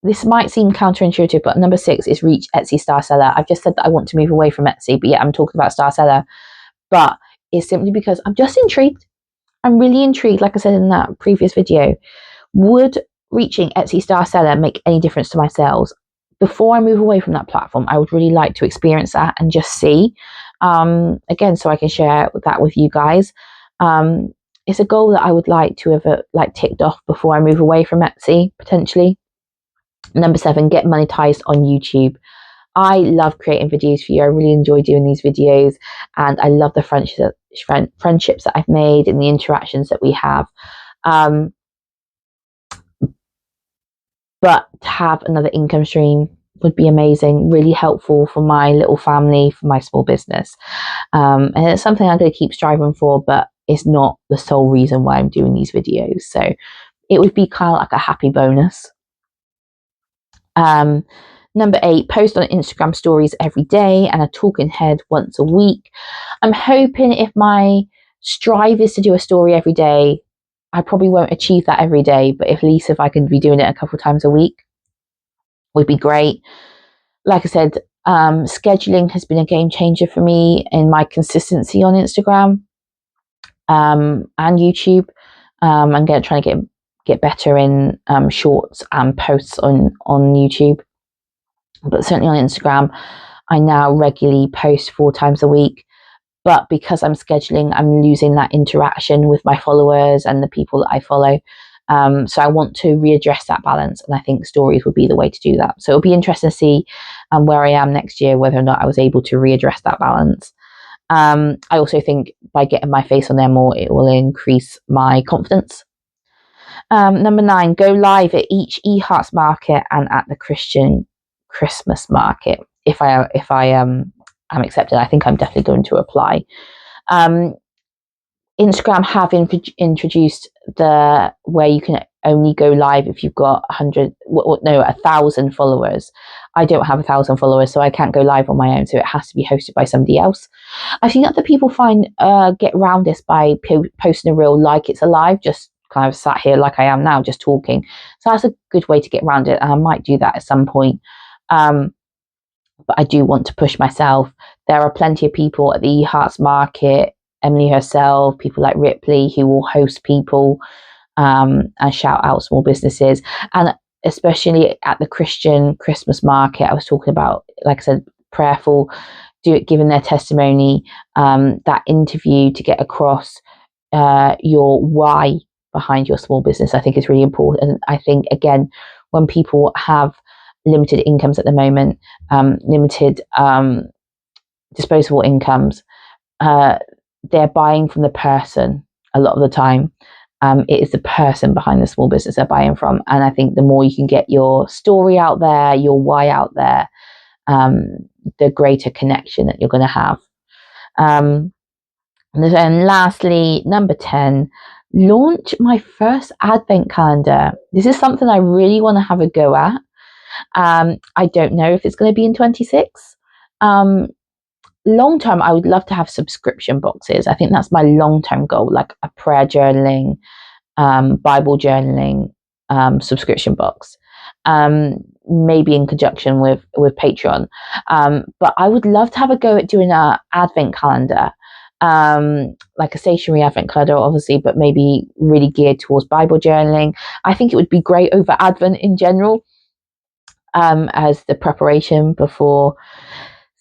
This might seem counterintuitive, but number 6 is reach Etsy star seller. I've just said that I want to move away from Etsy, but yeah, I'm talking about star seller. But it's simply because I'm just intrigued. I'm really intrigued, like I said in that previous video. Would reaching Etsy star seller make any difference to my sales? Before I move away from that platform, I would really like to experience that and just see. Again, so I can share that with you guys. It's a goal that I would like to have ticked off before I move away from Etsy, potentially. Number 7, get monetized on YouTube. I love creating videos for you. I really enjoy doing these videos, and I love the friendships that I've made and the interactions that we have. But to have another income stream would be amazing, really helpful for my little family, for my small business. And it's something I'm going to keep striving for, but it's not the sole reason why I'm doing these videos. So it would be kind of like a happy bonus. Number 8, post on Instagram stories every day and a talking head once a week. I'm hoping if my strive is to do a story every day, I probably won't achieve that every day, but at least if I can be doing it a couple of times a week, would be great. Like I said, scheduling has been a game changer for me in my consistency on Instagram and YouTube. I'm going to try to get better in shorts and posts on YouTube. But certainly on Instagram, I now regularly post 4 times a week. But because I'm scheduling, I'm losing that interaction with my followers and the people that I follow. So I want to readdress that balance, and I think stories would be the way to do that. So it'll be interesting to see where I am next year, whether or not I was able to readdress that balance. I also think by getting my face on there more, it will increase my confidence. Number 9, go live at each eHearts market and at the Christian Christmas market. If I am accepted, I think I'm definitely going to apply. Instagram have introduced the where you can only go live if you've got 1,000 followers. I don't have 1,000 followers, so I can't go live on my own. So it has to be hosted by somebody else. I think other people get around this by posting a reel like it's a live, just kind of sat here like I am now, just talking. So that's a good way to get around it, and I might do that at some point. But I do want to push myself. There are plenty of people at the eHearts market, Emily herself, people like Ripley, who will host people and shout out small businesses. And especially at the Christian Christmas market, I was talking about, like I said, prayerful, giving their testimony, that interview to get across your why behind your small business, I think is really important. And I think, again, when people have limited incomes at the moment, limited disposable incomes, they're buying from the person a lot of the time. It is the person behind the small business they're buying from. And I think the more you can get your story out there, your why out there, the greater connection that you're going to have. And then lastly, number 10, launch my first advent calendar. This is something I really want to have a go at. I don't know if it's going to be in 26. Long term, I would love to have subscription boxes. I think that's my long term goal, like a prayer journaling, Bible journaling subscription box, maybe in conjunction with Patreon. But I would love to have a go at doing an advent calendar, like a stationary advent calendar, obviously, but maybe really geared towards Bible journaling. I think it would be great over Advent in general, as the preparation before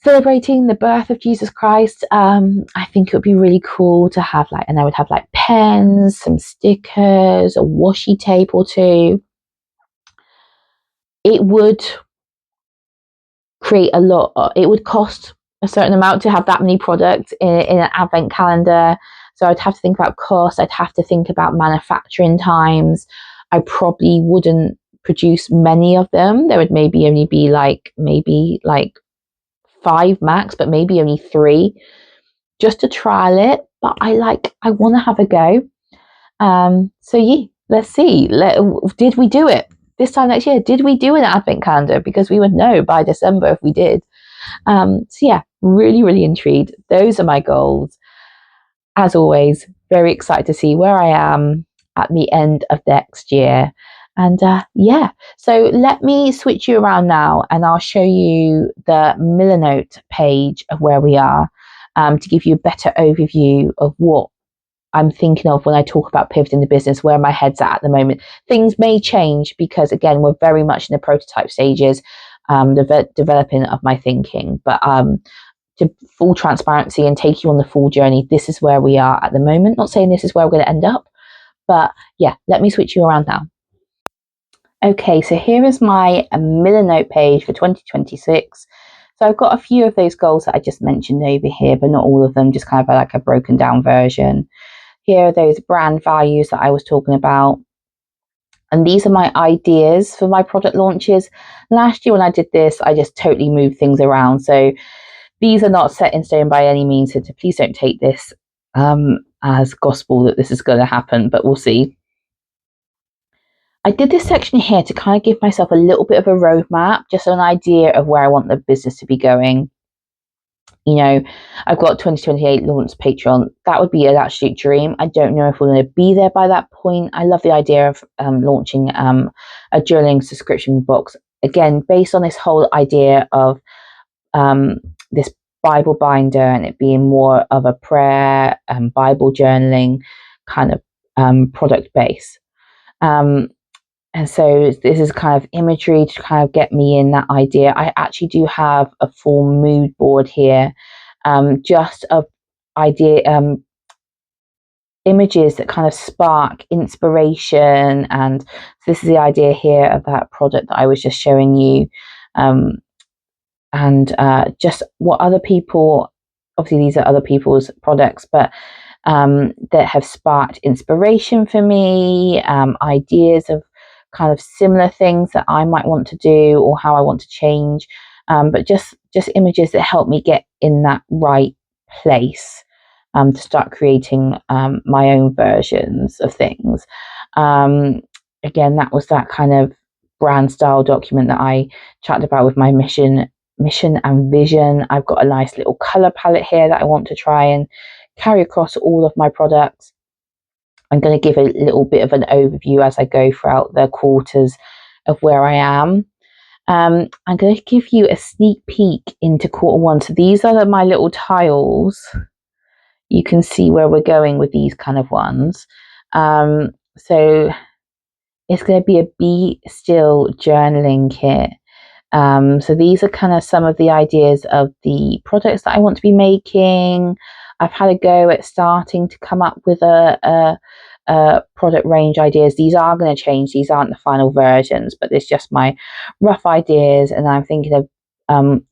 celebrating the birth of Jesus Christ. I think it would be really cool to have and I would have pens, some stickers, a washi tape or two. It would create it would cost a certain amount to have that many products in an advent calendar. So I'd have to think about cost. I'd have to think about manufacturing times. I probably wouldn't produce many of them. There would maybe only be maybe 5 max, but maybe only 3, just to trial it. But I want to have a go. So yeah, let's see. Did we do it this time next year? Did we do an advent calendar? Because we would know by December if we did. So yeah, really, really intrigued. Those are my goals. As always, very excited to see where I am at the end of next year. And yeah, so let me switch you around now and I'll show you the Milanote page of where we are, to give you a better overview of what I'm thinking of when I talk about pivoting the business, where my head's at the moment. Things may change because, again, we're very much in the prototype stages, the developing of my thinking. But to full transparency and take you on the full journey, this is where we are at the moment. Not saying this is where we're going to end up, but yeah, let me switch you around now. Okay, so here is my Milanote page for 2026. So I've got a few of those goals that I just mentioned over here, but not all of them, just kind of a broken down version. Here are those brand values that I was talking about. And these are my ideas for my product launches. Last year when I did this, I just totally moved things around. So these are not set in stone by any means. So please don't take this as gospel that this is going to happen, but we'll see. I did this section here to kind of give myself a little bit of a roadmap, just an idea of where I want the business to be going. You know, I've got 2028 launch Patreon. That would be an absolute dream. I don't know if we're going to be there by that point. I love the idea of launching a journaling subscription box. Again, based on this whole idea of this Bible binder and it being more of a prayer and Bible journaling kind of product base. And so this is kind of imagery to kind of get me in that idea. I actually do have a full mood board here, just of images that kind of spark inspiration. And this is the idea here of that product that I was just showing you. And just what other people, obviously these are other people's products, but that have sparked inspiration for me, ideas of kind of similar things that I might want to do or how I want to change, but just images that help me get in that right place to start creating my own versions of things. Again, that was that kind of brand style document that I chatted about with my mission and vision. I've got a nice little color palette here that I want to try and carry across all of my products. I'm going to give a little bit of an overview as I go throughout the quarters of where I am. I'm going to give you a sneak peek into Q1. So these are my little tiles. You can see where we're going with these kind of ones. So it's going to be a Be Still journaling kit. So these are kind of some of the ideas of the products that I want to be making. I've had a go at starting to come up with a product range ideas. These are going to change. These aren't the final versions, but it's just my rough ideas. And I'm thinking of kind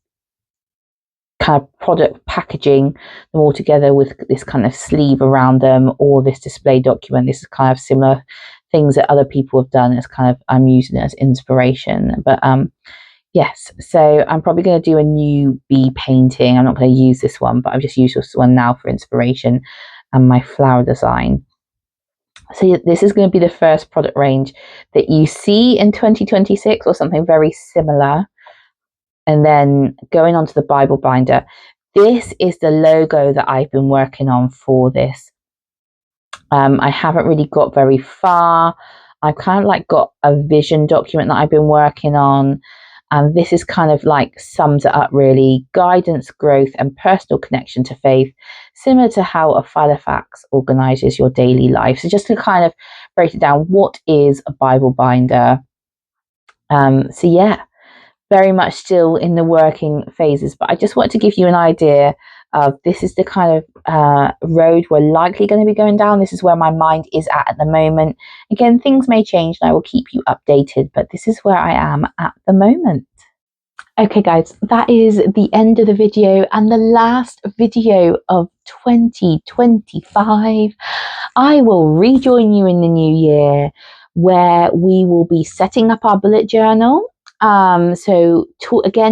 of product packaging them all together with this kind of sleeve around them or this display document. This is kind of similar things that other people have done. It's kind of, I'm using it as inspiration. But yes, so I'm probably going to do a new bee painting. I'm not going to use this one, but I've just used this one now for inspiration and my flower design. So this is going to be the first product range that you see in 2026 or something very similar. And then going on to the Bible binder, this is the logo that I've been working on for this. I haven't really got very far. I've kind of got a vision document that I've been working on. And this is kind of sums it up really: guidance, growth, and personal connection to faith, similar to how a Halifax organizes your daily life. So just to kind of break it down, what is a Bible binder? So yeah, very much still in the working phases, but I just want to give you an idea of this is the kind of road we're likely going to be going down. This is where my mind is at the moment. Again, things may change and I will keep you updated, but this is where I am at the moment. Okay guys, that is the end of the video and the last video of 2025. I will rejoin you in the new year where we will be setting up our bullet journal.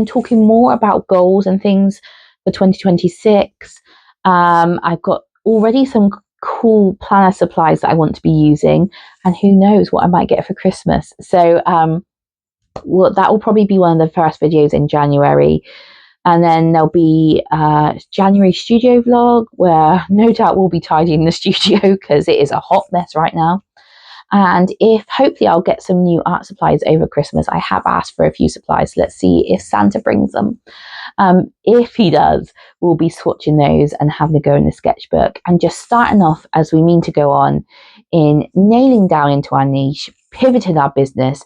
Talking more about goals and things for 2026. I've got already some cool planner supplies that I want to be using, and who knows what I might get for Christmas. So that will probably be one of the first videos in January. And then there'll be a January studio vlog where no doubt we'll be tidying the studio because it is a hot mess right now. And hopefully I'll get some new art supplies over Christmas. I have asked for a few supplies. Let's see if Santa brings them. If he does, we'll be swatching those and having a go in the sketchbook and just starting off as we mean to go on in nailing down into our niche, pivoting our business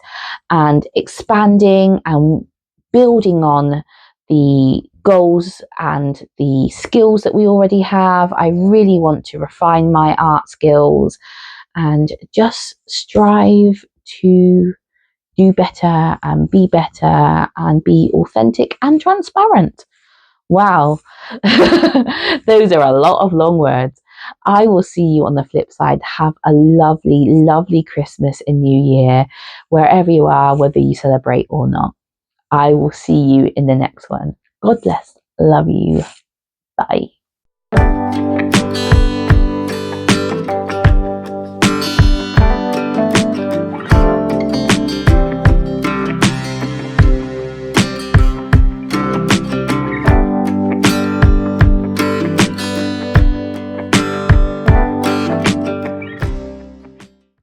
and expanding and building on the goals and the skills that we already have. I really want to refine my art skills and just strive to do better and be authentic and transparent. Wow, those are a lot of long words. I will see you on the flip side. Have a lovely, lovely Christmas and New Year, wherever you are, whether you celebrate or not. I will see you in the next one. God bless. Love you. Bye.